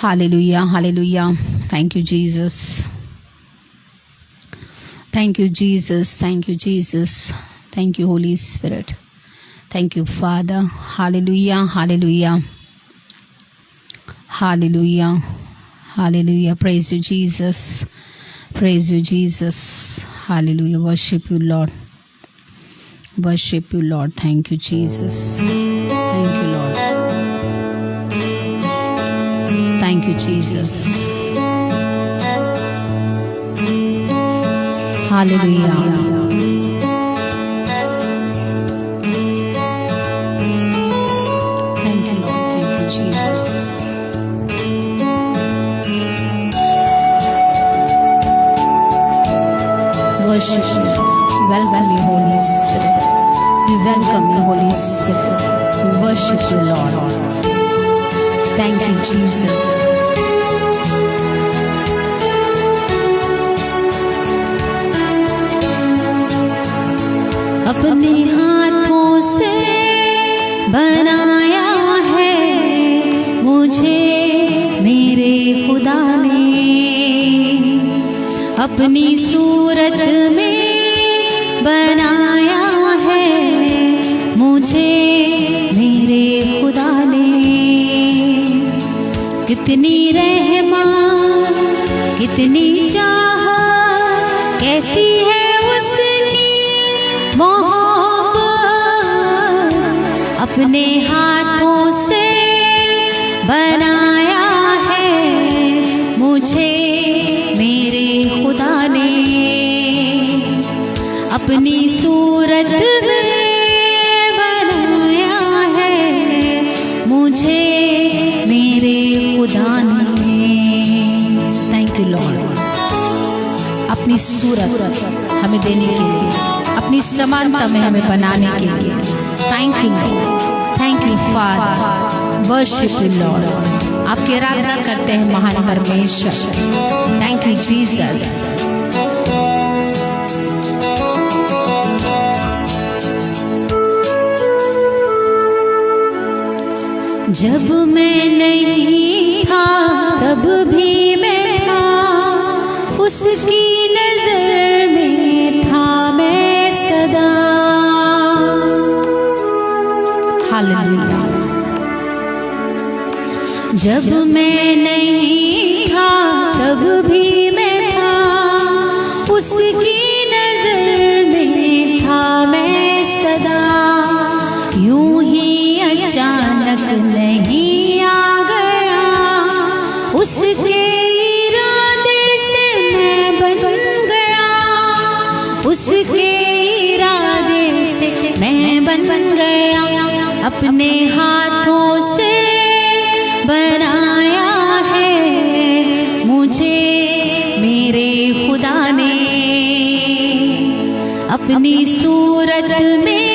Hallelujah, hallelujah. Thank you, Jesus. Thank you, Jesus. Thank you, Jesus. Thank you, Holy Spirit. Thank you, Father. Hallelujah, hallelujah. Hallelujah, hallelujah. Praise you, Jesus. Praise you, Jesus. Hallelujah. Worship you, Lord. Worship you, Lord. Thank you, Jesus. Thank you, Lord. Thank you, Jesus. Hallelujah. Thank you, Lord. Thank you, Jesus. Worship you. Welcome you, Holy Spirit. We welcome you, Holy Spirit. We worship you, Lord. Thank you, Jesus. अपने हाथों से बनाया है मुझे मेरे खुदा ने, अपनी सूरत में बनाया है मुझे मेरे खुदा ने। कितनी रहमत कितनी चाहत, कैसी है उसकी मोहब्बत, अपने हाथों से बनाया है मुझे मेरे खुदा ने, अपनी सूरत में बनाया है मुझे मेरे खुदा ने। थैंक यू लॉर्ड, अपनी सूरत हमें देने के लिए, अपनी समानता में हमें बनाने के लिए। Thank you lord, thank you father. Worship you Lord, आपकी आराधना करते हैं महान परमेश्वर। Thank you Jesus. जब मैं नहीं था तब भी मैं था, उसकी नजर में था मैं सदा। हालेलुया। जब मैं नहीं था तब भी मैं था, उसकी नजर में था मैं सदा। यूं ही अचानक नहीं आ गया, उसके इरादे से मैं बन गया, उसके इरादे से मैं बन गया। अपने हाथों से बनाया है मुझे मेरे खुदा ने, अपनी सूरत में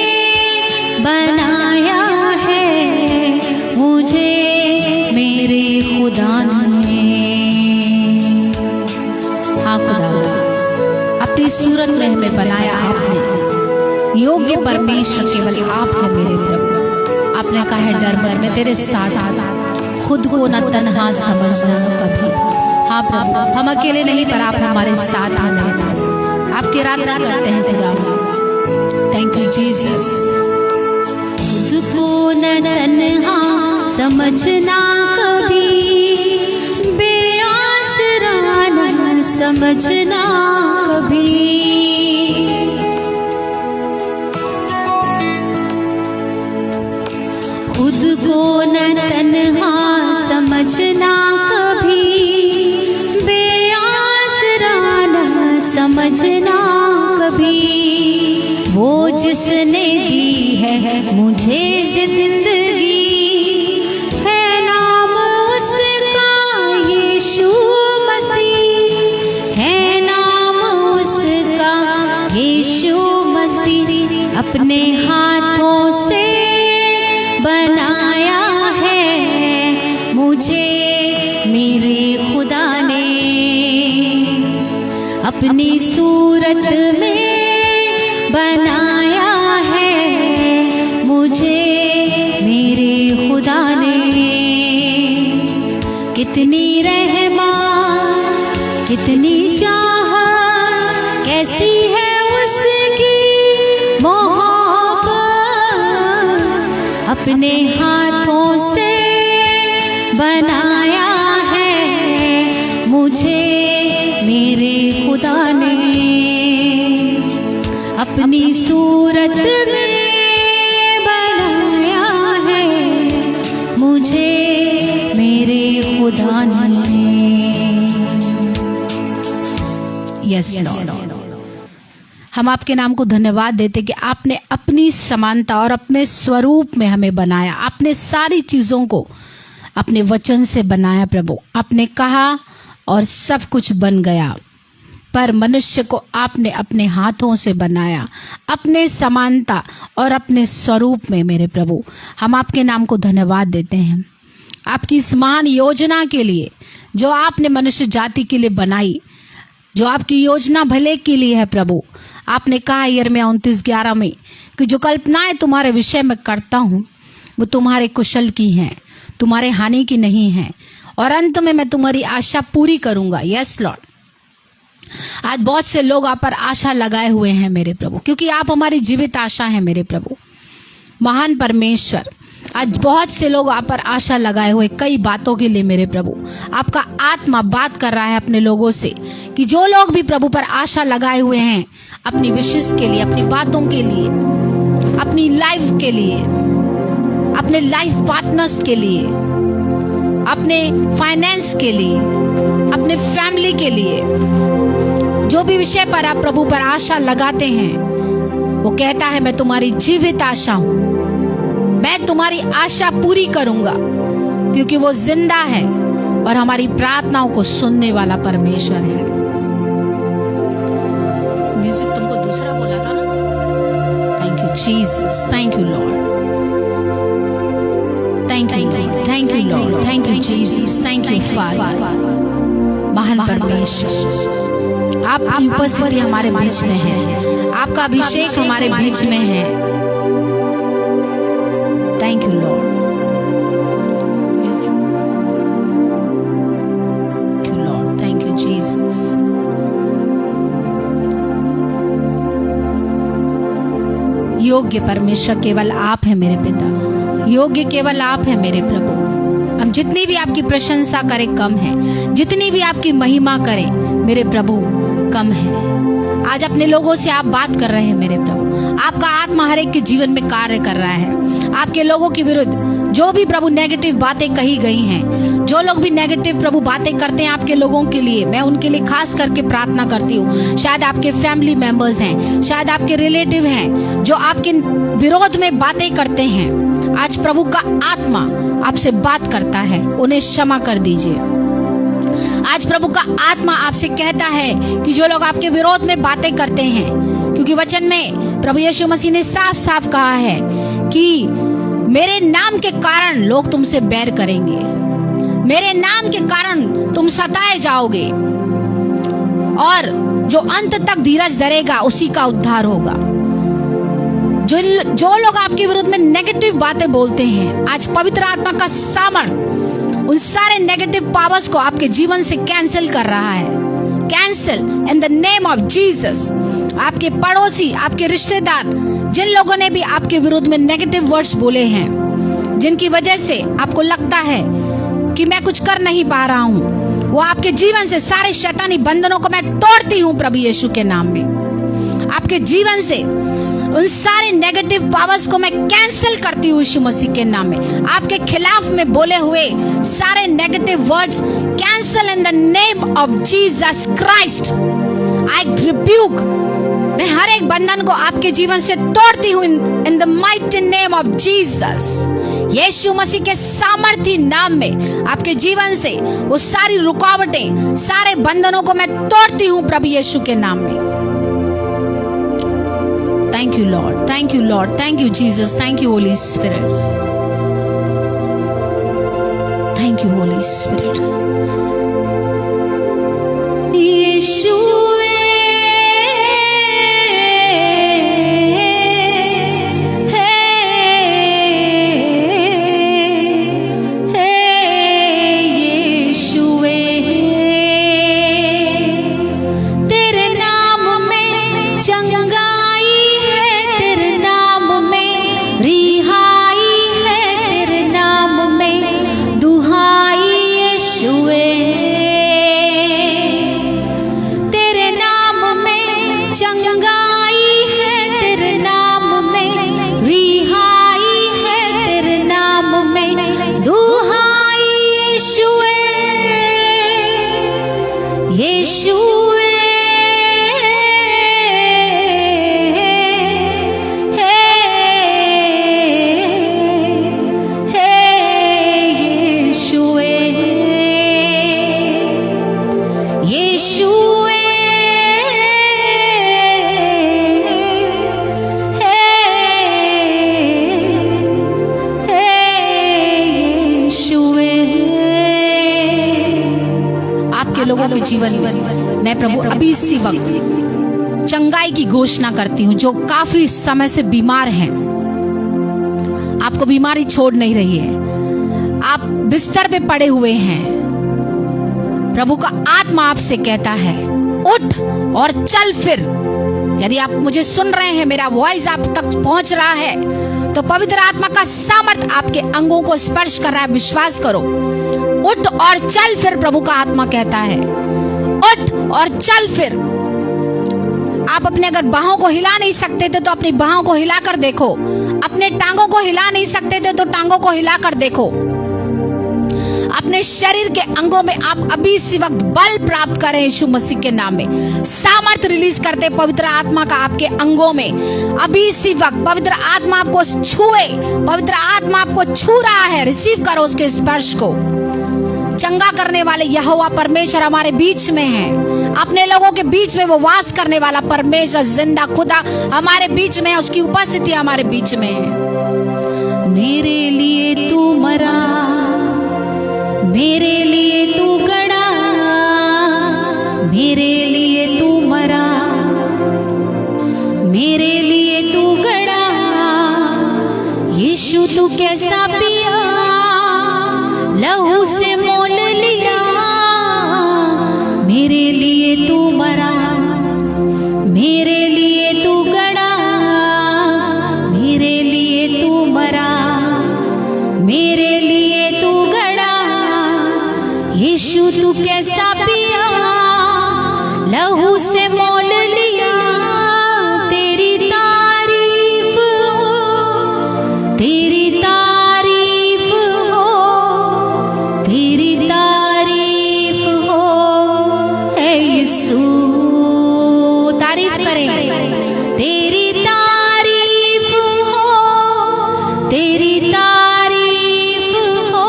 बनाया है मुझे मेरे खुदा ने। हाँ खुदा, अपनी सूरत में हमें बनाया आपने। योग्य परमेश्वर केवल आप है मेरे प्रभु। आपने कहा है डर मत, मैं तेरे साथ, खुद को न तन्हा समझना कभी। हाँ प्रभु, हम अकेले नहीं पर आप हमारे साथ हैं मेरे प्रभु। आपकी आराधना करते हैं खुदा। Thank you Jesus. खुद को न तन्हा समझना कभी, बेआसरा न समझना कभी। खुद को न तन्हा समझना कभी, बेआसरा न समझना कभी। वो जिसने दी है मुझे जिंदगी, है नाम उसका यीशु मसीह, है नाम उसका यीशु मसीह। अपने हाथों से बनाया है मुझे मेरे खुदा ने, अपनी सूरत में बनाया है मुझे मेरे खुदा ने। कितनी रहमा, कितनी चाहत, कैसी है उसकी मोहब्बत। अपने हाथों से बनाया है मुझे मेरे खुदा ने, अपनी सूरत में बनाया है मुझे मेरे खुदा ने। यस लॉर्ड, हम आपके नाम को धन्यवाद देते कि आपने अपनी समानता और अपने स्वरूप में हमें बनाया। आपने सारी चीजों को अपने वचन से बनाया प्रभु। आपने कहा और सब कुछ बन गया, पर मनुष्य को आपने अपने हाथों से बनाया, अपने समानता और अपने स्वरूप में। मेरे प्रभु, हम आपके नाम को धन्यवाद देते हैं आपकी इस महान योजना के लिए जो आपने मनुष्य जाति के लिए बनाई, जो आपकी योजना भले के लिए है प्रभु। आपने कहा यिर्मयाह 29:11 में कि जो कल्पनाएं तुम्हारे विषय में करता हूँ वो तुम्हारे कुशल की हैं, तुम्हारे हानि की नहीं है, और अंत में मैं तुम्हारी आशा पूरी करूंगा। यस लॉर्ड, आज बहुत से लोग आप पर आशा लगाए हुए हैं मेरे प्रभु, क्योंकि आप हमारी जीवित आशा हैं मेरे प्रभु। महान परमेश्वर, आज बहुत से लोग आप पर आशा लगाए हुए कई बातों के लिए मेरे प्रभु। आपका आत्मा बात कर रहा है अपने लोगों से कि जो लोग भी प्रभु पर आशा लगाए हुए हैं अपनी विशेष के लिए, अपनी बातों के लिए, अपनी लाइफ के लिए, अपने लाइफ पार्टनर्स के लिए, अपने फाइनेंस के लिए, अपने फैमिली के लिए, जो भी विषय पर आप प्रभु पर आशा लगाते हैं, वो कहता है मैं तुम्हारी जीवित आशा हूं, मैं तुम्हारी आशा पूरी करूंगा, क्योंकि वो जिंदा है और हमारी प्रार्थनाओं को सुनने वाला परमेश्वर है। म्यूजिक तुमको दूसरा बोला था ना। Thank you Jesus, thank you lord, thank you lord, thank you Jesus, thank you father. महान परमेश्वर, आपकी उपस्थिति हमारे बीच में है, आपका अभिषेक हमारे बीच में है। Thank you Lord, music, thank you lord, thank you Jesus. योग्य परमेश्वर केवल आप है मेरे पिता, योग्य केवल आप है मेरे प्रभु। हम जितनी भी आपकी प्रशंसा करें कम है, जितनी भी आपकी महिमा करें मेरे प्रभु कम है। आज अपने लोगों से आप बात कर रहे हैं मेरे प्रभु। आपका आत्मा हर एक के जीवन में कार्य कर रहा है। आपके लोगों के विरुद्ध जो भी प्रभु नेगेटिव बातें कही गई हैं, जो लोग भी नेगेटिव प्रभु बातें करते हैं आपके लोगों के लिए, मैं उनके लिए खास करके प्रार्थना करती हूँ। शायद आपके फैमिली मेंबर्स हैं, शायद आपके रिलेटिव हैं जो आपके विरोध में बातें करते हैं। आज प्रभु का आत्मा आपसे बात करता है, उन्हें क्षमा कर दीजिए। आज प्रभु का आत्मा आपसे कहता है कि जो लोग आपके विरोध में बातें करते हैं, क्योंकि वचन में प्रभु यीशु मसीह ने साफ साफ कहा है कि मेरे नाम के कारण लोग तुमसे बैर करेंगे, मेरे नाम के कारण तुम सताए जाओगे, और जो अंत तक धीरज धरेगा उसी का उद्धार होगा। जो लोग आपके विरुद्ध में नेगेटिव बातें बोलते हैं, आज पवित्र आत्मा का सामर्थ उन सारे नेगेटिव पावर्स को आपके जीवन से कैंसिल कर रहा है। Cancel in the name of Jesus. आपके पड़ोसी, आपके रिश्तेदार, जिन लोगों ने भी आपके विरुद्ध में नेगेटिव वर्ड्स बोले हैं, जिनकी वजह से आपको लगता है कि मैं कुछ कर नहीं पा रहा हूं, वो आपके जीवन से सारे शैतानी बंधनों को मैं तोड़ती हूं प्रभु यीशु के नाम में। आपके जीवन से उन सारे नेगेटिव पावर्स को मैं कैंसिल करती हूँ यीशु मसीह के नाम में। आपके खिलाफ में बोले हुए सारे negative words cancel in the name of Jesus Christ. I rebuke, मैं हर एक बंधन को आपके जीवन से तोड़ती हूँ in the mighty name of Jesus. यीशु मसीह के सामर्थी नाम में आपके जीवन से वो सारी रुकावटें, सारे बंधनों को मैं तोड़ती हूँ प्रभु यीशु के नाम में। Thank you Lord, thank you Lord, thank you Jesus, thank you Holy Spirit, thank you Holy Spirit. यीशुवे हे यीशु लोगों के जीवन में मैं प्रभु अभी इसी वक्त चंगाई की घोषणा करती हूँ। जो काफी समय से बीमार हैं, आपको बीमारी छोड़ नहीं रही है, आप बिस्तर पे पड़े हुए हैं, प्रभु का आत्मा आपसे कहता है उठ और चल फिर। यदि आप मुझे सुन रहे हैं, मेरा वॉइस आप तक पहुंच रहा है, तो पवित्र आत्मा का सामर्थ आपके अंगों को स्पर्श कर रहा है। विश्वास करो, उठ और चल फिर। प्रभु का आत्मा कहता है उठ और चल फिर। आप अपने अगर बाहों को हिला नहीं सकते थे तो अपनी बाहों को हिलाकर देखो, अपने टांगों को हिला नहीं सकते थे तो टांगों को हिलाकर देखो। अपने शरीर के अंगों में आप अभी इसी वक्त बल प्राप्त करें यीशु मसीह के नाम में। सामर्थ रिलीज करते पवित्र आत्मा का आपके अंगों में अभी इसी वक्त। पवित्र आत्मा आपको छुए, पवित्र आत्मा आपको छू रहा है। रिसीव करो उसके स्पर्श को। चंगा करने वाले यहोवा परमेश्वर हमारे बीच में है। अपने लोगों के बीच में वो वास करने वाला परमेश्वर जिंदा खुदा हमारे बीच में है। उसकी उपस्थिति हमारे बीच में है। मेरे लिए तू मरा, मेरे लिए तू गड़ा, मेरे लिए तू मरा, मेरे लिए तू गड़ा। यीशु तू कैसा पिया, लहू से मोल लिया। मेरे लिए तू मरा, मेरे लिए तू गड़ा, मेरे लिए तू मरा, मेरे लिए तू गड़ा। यीशु तू कैसा पिया, लहू से मोल लिया। तेरी तारीफ हो, तेरी तारीफ हो, तेरी तारीफ हो है यीशु। तारीफ करें। तेरी तारीफ हो, तेरी तारीफ हो,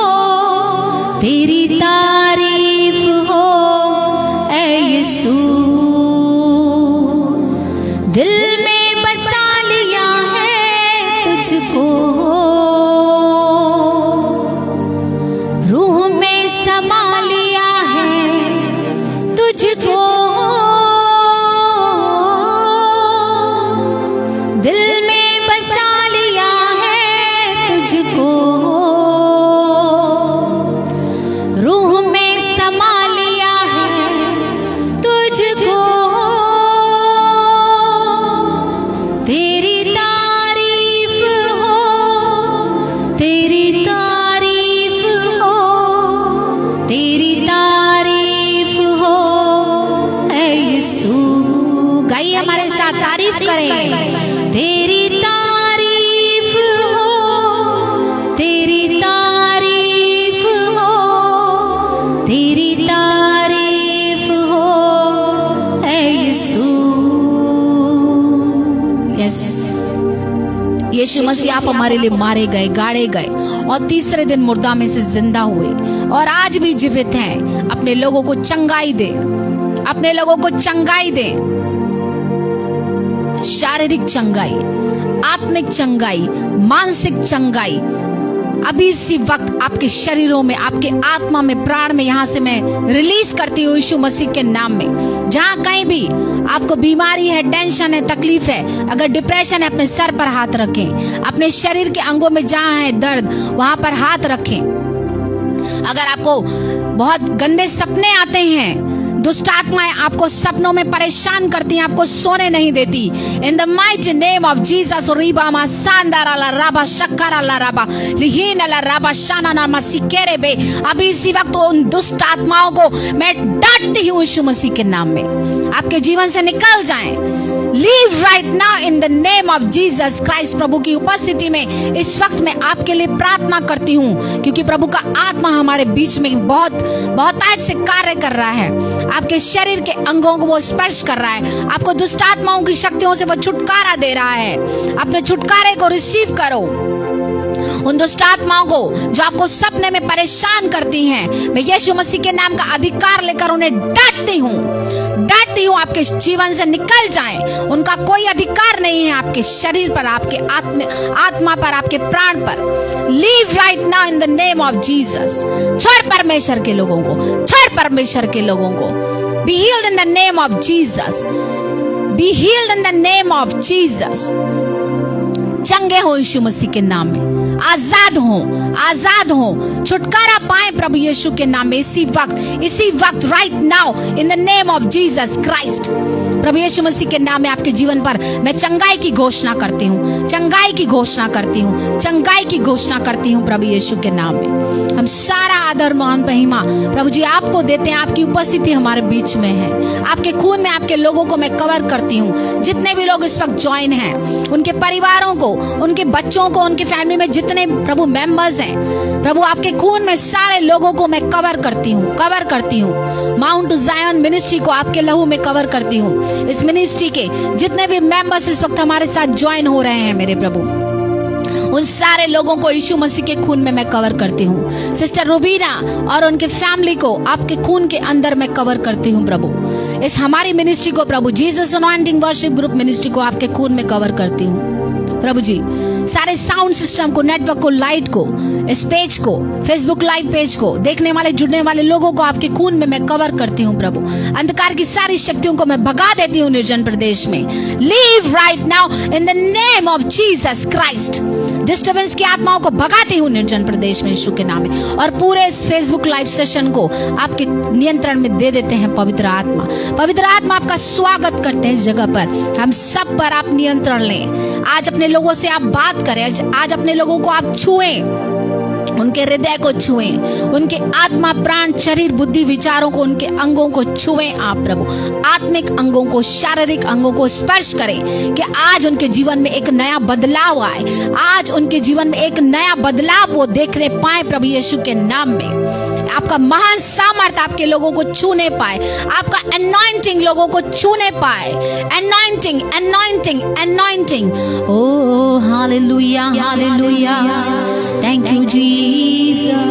तेरी तारीफ हो ऐ यीशु। दिल में बसा लिया है तुझको, रूह में समा लिया है तुझको। दिल में बसा लिया है तुझको, रूह में समा लिया है तुझको। तेरी तारीफ हो, तेरी तारीफ हो, तेरी तारीफ हो ऐ यीशु। गाइए हमारे साथ, तारीफ करें। तेरी तारीफ हो, तेरी तारीफ हो, तेरी तारीफ हो ऐ यीशु। यस, यीशु मसीह आप हमारे लिए मारे गए, गाड़े गए और तीसरे दिन मुर्दा में से जिंदा हुए और आज भी जीवित हैं। अपने लोगों को चंगाई दे, अपने लोगों को चंगाई दे। शारीरिक चंगाई, आत्मिक चंगाई, मानसिक चंगाई अभी इसी वक्त आपके शरीरों में, आपके आत्मा में, प्राण में यहां से मैं रिलीज करती हूँ यीशु मसीह के नाम में। जहां कहीं भी आपको बीमारी है, टेंशन है, तकलीफ है, अगर डिप्रेशन है, अपने सर पर हाथ रखें। अपने शरीर के अंगों में जहां है दर्द, वहां पर हाथ रखें। अगर आपको बहुत गंदे सपने आते हैं, दुष्ट आत्माएं आपको सपनों में परेशान करती हैं, आपको सोने नहीं देती, इन the mighty name of Jesus Reeba मा सांदारा ला राबा शक्करा ला राबा लिहीन ला राबा शाना ना मसिकेरे बे। अभी इसी वक्त उन दुष्ट आत्माओं को मैं डांटती हूँ यीशु मसीह के नाम में। आपके जीवन से निकल जाएं। Leave right now in the name of Jesus Christ. प्रभु की उपस्थिति में इस वक्त मैं आपके लिए प्रार्थना करती हूँ, क्योंकि प्रभु का आत्मा हमारे बीच में बहुत बहुतायत से कार्य कर रहा है। आपके शरीर के अंगों को वो स्पर्श कर रहा है, आपको दुष्ट आत्माओं की शक्तियों से वो छुटकारा दे रहा है। अपने छुटकारे को रिसीव करो। उन दुष्ट आत्माओं को जो आपको सपने में परेशान करती हैं, मैं यीशु मसीह के नाम का अधिकार लेकर उन्हें डांटती हूँ, आपके जीवन से निकल जाएं। उनका कोई अधिकार नहीं है आपके शरीर पर, आपके आत्मा पर, आपके प्राण पर। Leave right now in the name of Jesus. छोड़ परमेश्वर के लोगों को, छोड़ परमेश्वर के लोगों को। Be healed in the name of Jesus, be healed in the name of Jesus. चंगे हो यीशु मसीह के नाम में, आजाद हो, आजाद हो, छुटकारा पाए प्रभु यीशु के नाम में इसी वक्त right now in the name of Jesus Christ. प्रभु यीशु मसीह के नाम में आपके जीवन पर मैं चंगाई की घोषणा करती हूँ, चंगाई की घोषणा करती हूँ, चंगाई की घोषणा करती हूँ प्रभु यीशु के नाम में। हम सारा आदर मान महिमा प्रभु जी आपको देते हैं। आपकी उपस्थिति हमारे बीच में है, आपके खून में आपके लोगों को मैं कवर करती हूँ। जितने भी लोग इस वक्त ज्वाइन हैं, उनके परिवारों को, उनके बच्चों को, उनकी फैमिली में जितने प्रभु मेंबर्स हैं, प्रभु आपके खून में सारे लोगों को मैं कवर करती हूँ, कवर करती हूँ। माउंट जायन मिनिस्ट्री को आपके लहू में कवर करती हूँ। इस मिनिस्ट्री के जितने भी मेंबर्स इस वक्त हमारे साथ ज्वाइन हो रहे हैं मेरे प्रभु, उन सारे लोगों को यीशु मसीह के खून में मैं कवर करती हूँ। सिस्टर रुबीना और उनके फैमिली को आपके खून के अंदर मैं कवर करती हूँ प्रभु। इस हमारी मिनिस्ट्री को प्रभु Jesus anointing worship group ministry को आपके खून में कवर करती हूँ प्रभु जी। सारे साउंड सिस्टम को, नेटवर्क को, लाइट को, इस पेज को, फेसबुक लाइव पेज को, देखने वाले जुड़ने वाले लोगों को आपके खून में मैं कवर करती हूँ प्रभु। अंधकार की सारी शक्तियों को मैं भगा देती हूँ निर्जन प्रदेश में। Leave right now in the name of Jesus Christ. Disturbance की आत्माओं को भगाती हूँ निर्जन प्रदेश में यीशु के नाम में। और पूरे इस फेसबुक लाइव सेशन को आपके नियंत्रण में दे देते हैं पवित्र आत्मा। पवित्र आत्मा आपका स्वागत करते हैं इस जगह पर। हम सब पर आप नियंत्रण लें। आज अपने लोगों से आप बात करें, आज अपने लोगों को आप छुएं, उनके हृदय को छुएं, उनके आत्मा, प्राण, शरीर, बुद्धि, विचारों को, उनके अंगों को छुएं आप प्रभु। आत्मिक अंगों को, शारीरिक अंगों को स्पर्श करें कि आज उनके जीवन में एक नया बदलाव आए, आज उनके जीवन में एक नया बदलाव वो देखने पाए प्रभु यीशु के नाम में। आपका महान सामर्थ आपके लोगों को छूने पाए, आपका एनॉइंटिंग लोगों को छूने पाए। Anointing, anointing, anointing. Oh hallelujah, hallelujah. Thank you Jesus,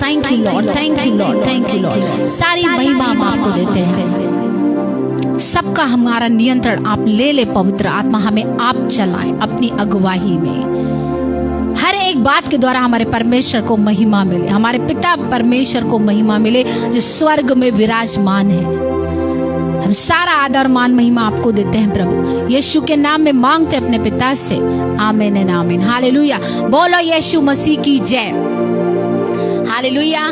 thank you lord, thank you lord, thank you Lord. सारी महिमा हम आपको देते हैं। सबका हमारा नियंत्रण आप ले ले पवित्र आत्मा, हमें आप चलाएं अपनी अगुवाई में। हर एक बात के द्वारा हमारे परमेश्वर को महिमा मिले, हमारे पिता परमेश्वर को महिमा मिले जो स्वर्ग में विराजमान है। हम सारा आदर मान महिमा आपको देते हैं प्रभु, यीशु के नाम में मांगते अपने पिता से। आमीन एंड आमीन। हालेलुया। बोलो यीशु मसीह की जय। हालेलुया।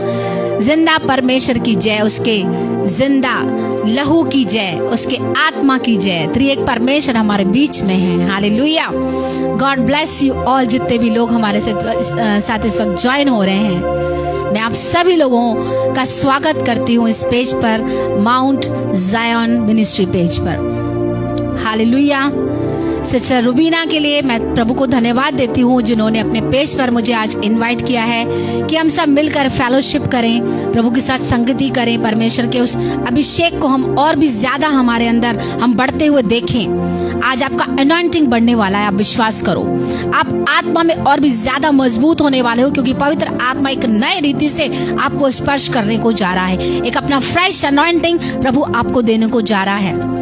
जिंदा परमेश्वर की जय, उसके जिंदा लहू की जय, उसके आत्मा की जय। त्रिएक परमेश्वर हमारे बीच में है। Hallelujah. God bless you all. जितने भी लोग हमारे साथ इस वक्त ज्वाइन हो रहे हैं, मैं आप सभी लोगों का स्वागत करती हूँ इस पेज पर, माउंट जायन मिनिस्ट्री पेज पर। हालेलुया। सिस्टर रुबीना के लिए मैं प्रभु को धन्यवाद देती हूँ जिन्होंने अपने पेज पर मुझे आज इनवाइट किया है कि हम सब मिलकर फेलोशिप करें, प्रभु के साथ संगति करें, परमेश्वर के उस अभिषेक को हम और भी ज्यादा हमारे अंदर हम बढ़ते हुए देखें। आज आपका अनॉइंटिंग बढ़ने वाला है, आप विश्वास करो। आप आत्मा में और भी ज्यादा मजबूत होने वाले हो, क्योंकि पवित्र आत्मा एक नए रीति से आपको स्पर्श करने को जा रहा है। एक अपना फ्रेश अनॉइंटिंग प्रभु आपको देने को जा रहा है,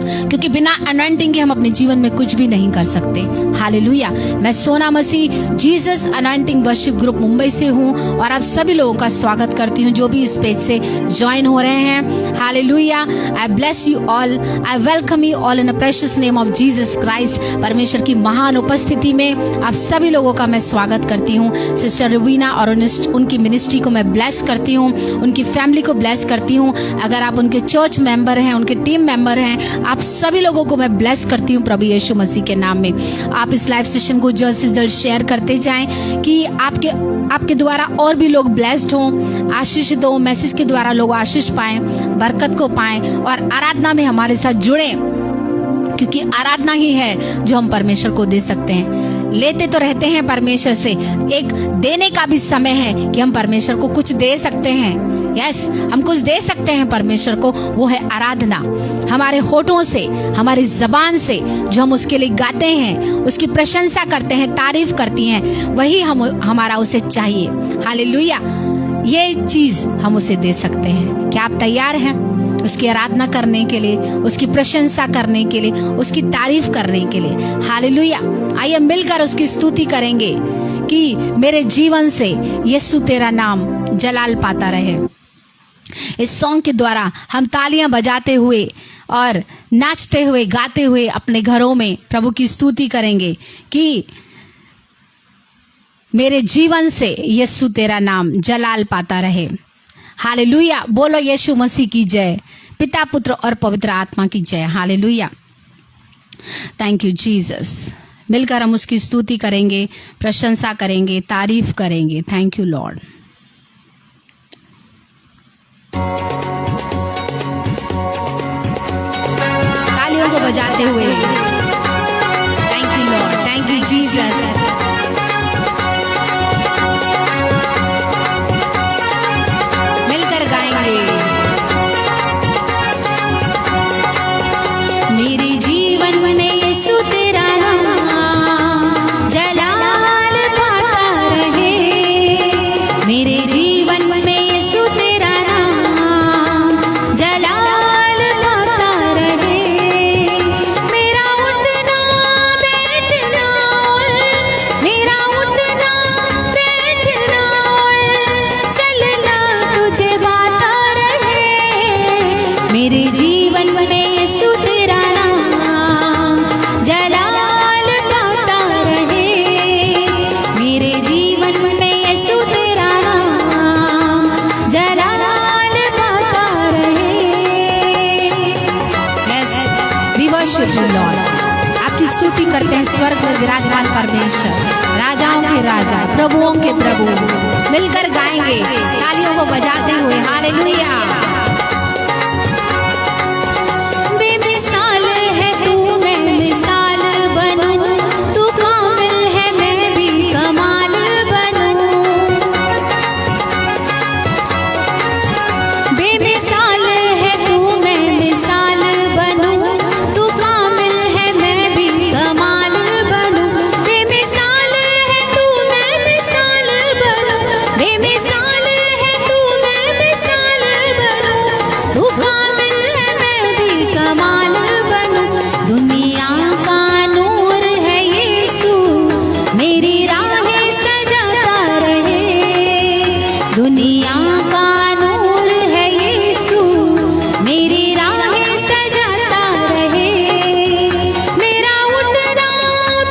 क्योंकि बिना अनॉइंटिंग के हम अपने जीवन में कुछ भी नहीं कर सकते। हालेलुया। मैं सोना मसीह Jesus anointing worship group Mumbai से हूँ और आप सभी लोगों का स्वागत करती हूँ जो भी इस पेज से ज्वाइन हो रहे हैं। Hallelujah. I bless you all, I welcome you all in the precious name of Jesus Christ. परमेश्वर की महान उपस्थिति में आप सभी लोगों का मैं स्वागत करती हूँ। सिस्टर रुबीना और उनकी मिनिस्ट्री को मैं ब्लेस करती हूँ, उनकी फैमिली को ब्लेस करती हूँ। अगर आप उनके चर्च मेंबर हैं, उनके टीम मेंबर हैं, आप सभी लोगों को मैं ब्लेस करती हूँ प्रभु यीशु मसीह के नाम में। आप इस लाइव सेशन को जल्द से जल्द शेयर करते जाएं कि आपके द्वारा और भी लोग ब्लेस्ड हों, आशीषित हो, मैसेज के द्वारा लोग आशीष पाएं, बरकत को पाएं और आराधना में हमारे साथ जुड़ें, क्योंकि आराधना ही है जो हम परमेश्वर को दे सकते हैं। लेते तो रहते हैं परमेश्वर से, एक देने का भी समय है कि हम परमेश्वर को कुछ दे सकते हैं। यस, हम कुछ दे सकते हैं परमेश्वर को, वो है आराधना। हमारे होठों से, हमारी जबान से जो हम उसके लिए गाते हैं, उसकी प्रशंसा करते हैं, तारीफ करती हैं, वही हमारा उसे चाहिए। हालेलुया, ये चीज हम उसे दे सकते हैं। क्या आप तैयार हैं उसकी आराधना करने के लिए, उसकी प्रशंसा करने के लिए, उसकी तारीफ करने के लिए? हालेलुया, आइए मिलकर उसकी स्तुति करेंगे कि मेरे जीवन से यीशु तेरा नाम जलाल पाता रहे। इस सॉन्ग के द्वारा हम तालियां बजाते हुए और नाचते हुए, गाते हुए अपने घरों में प्रभु की स्तुति करेंगे कि मेरे जीवन से यीशु तेरा नाम जलाल पाता रहे। हालेलुया, बोलो यीशु मसीह की जय, पिता, पुत्र और पवित्र आत्मा की जय। Hallelujah, thank you Jesus. मिलकर हम उसकी स्तुति करेंगे, प्रशंसा करेंगे, तारीफ करेंगे। Thank you Lord. तालियों को बजाते हुए thank you lord, thank you Jesus. मिलकर गाएंगे। मेरे जीवन में यीशु तेरा नाम जलाल पाता रहे। मेरे जीवन में यीशु तेरा नाम जलाल पाता रहे। मेरा उठना बैठना और मेरा उठना बैठना और चलना तुझे बाता रहे। मेरे जीवन में यीशु तेरा नाम जलाल पाता रहे। मेरे जीवन में यीशु तेरा नाम जलाल पाता रहे। Yes, we worship you Lord. आपकी स्तुति करते हैं स्वर्ग में विराजमान परमेश्वर, राजाओं के राजा, प्रभुओं के प्रभु। मिलकर गाएंगे तालियों को बजाते हुए। हालेलुया। बेमिसाल है तू, मैं मिसाल बनूं, तू कामिल है मैं भी कमाल बनूं। बेमिसाल है तू, मैं मिसाल बनूं, तू कामिल है मैं भी कमाल बनूं। बेमिसाल है तू, मैं मिसाल बनूं, बेमिसाल है तू, मैं मिसाल बनूं, तू कामिल है मैं भी कमाल बनूं। दुनिया का नूर है यीशु, मेरी राहें सजाता रहे। दुनिया का नूर है यीशु, मेरी राहें सजाता रहे। मेरा उठना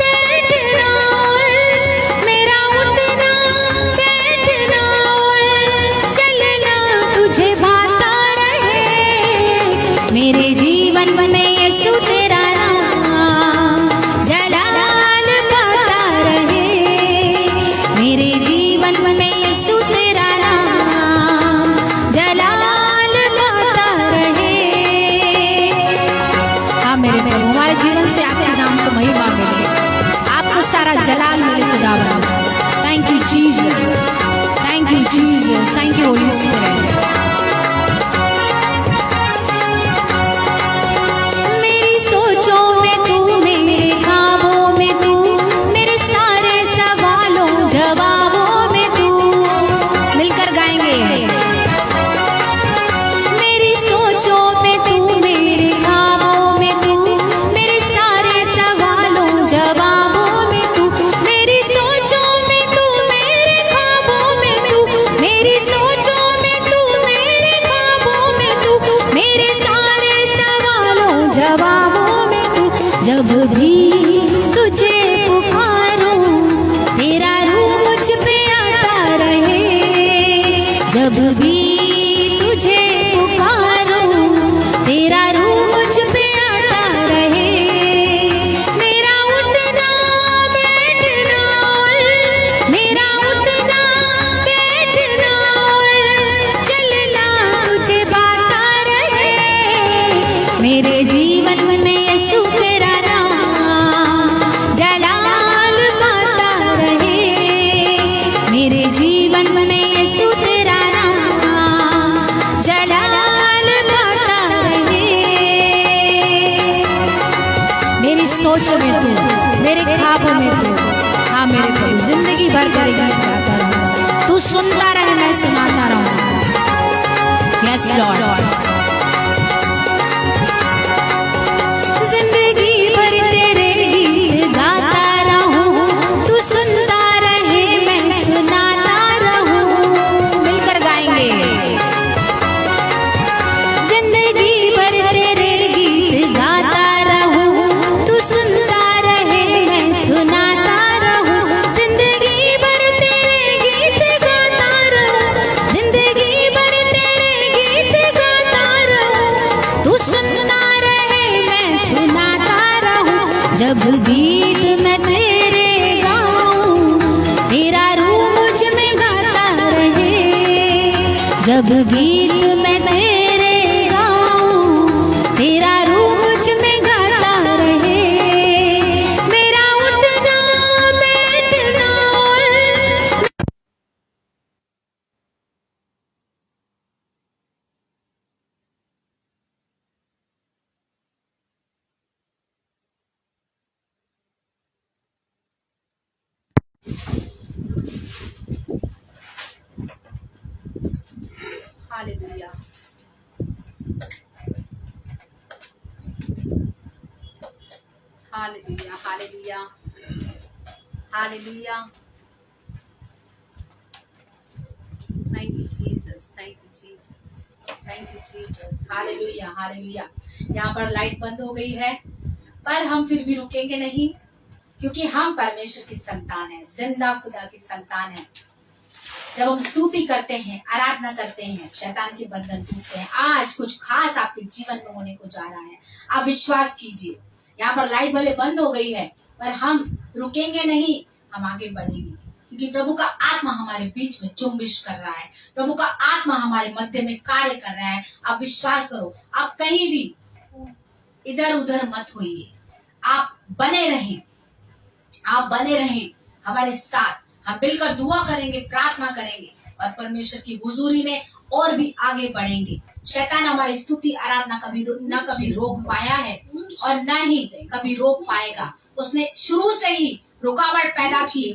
बैठना और मेरा उठना बैठना और चलना तुझे भाता रहे। मेरे जीवन में यीशु तेरा नाम जलाल पाता रहे। मेरे जीवन में यीशु तेरा नाम जलाल पाता रहे। हाँ मेरे प्रभु, हमारे जीवन से आपके नाम को महिमा मिले, आपको सारा जलाल मिले खुदावन। Thank you Jesus, thank you Jesus, thank you holy spirit. मेरी सोचों में तू, मेरे ख्वाबों में तू, मेरे सारे सवालों जवाबों में तू। मिलकर गाएंगे। मेरी सोचों में तू, मेरे ख्वाबों में तू, मेरे सारे सवालों जवाबों में तू। मेरी सोचों में तू, मेरे ख्वाबों में तू, मेरी सोचों में तू, मेरे ख्वाबों में तू, मेरे सारे सवालों जवाबों में तू। जब भी तुझे पुकारूं, तेरा रूह मुझ पे आता रहे। जब भी तुझे पुकारूं, तेरा रूह मुझ पे आता रहे। मेरा उठना बैठना और मेरा उठना बैठना और चलना तुझे बाता रहे। मेरे जीवन में यीशु तेरा नाम जलाल पाता रहे। मेरे जीवन में यीशु तेरा नाम सोच में तू, मेरे ख्वाबों में तू। हाँ मेरे प्रभु, जिंदगी भर तेरे गीत गाता रहूं, तू सुनता रहे मैं सुनाता रहूं। यस लॉर्ड, जिंदगी भर तेरे गीत गाता रहूं, तू सुनता रहे मैं सुनाता रहूं। मिलकर गाएंगे। जिंदगी भर तेरे गीत गाता रहूं, तू सुनता रहे मैं सुनाता रहूं। जिंदगी भर तेरे गीत गाता रहूं, जिंदगी भर तेरे गीत गाता रहूं, तू सुनता रहे मैं सुनाता रहूं। जब गीत मैं तेरे गाऊं, तेरा रूह मुझ में गाता रहे। जब गीत मैं तेरे गाऊं, तेरा रूह मुझ में गाता रहे। मेरा उठना बैठना और hallelujah, hallelujah, hallelujah, hallelujah. Thank you Jesus, thank you Jesus, thank you Jesus. Hallelujah, hallelujah. यहाँ पर लाइट बंद हो गई है, पर हम फिर भी रुकेंगे नहीं, क्योंकि हम परमेश्वर की संतान हैं, जिंदा खुदा की संतान हैं। जब हम स्तुति करते हैं, आराधना करते हैं, शैतान के बंधन टूटते हैं। आज कुछ खास आपके जीवन में होने को जा रहा है, आप विश्वास कीजिए। यहाँ पर लाइट भले बंद हो गई है, पर हम रुकेंगे नहीं, हम आगे बढ़ेंगे, क्योंकि प्रभु का आत्मा हमारे बीच में जुम्बिश कर रहा है। प्रभु का आत्मा हमारे मध्य में कार्य कर रहा है। आप विश्वास करो, आप कहीं भी इधर उधर मत होइए, आप बने रहें, आप बने रहें हमारे साथ। हम मिलकर दुआ करेंगे, प्रार्थना करेंगे और परमेश्वर की हुजूरी में और भी आगे बढ़ेंगे। शैतान हमारी स्तुति आराधना कभी रोक पाया है और न ही कभी रोक पाएगा। उसने शुरू से ही रुकावट पैदा की।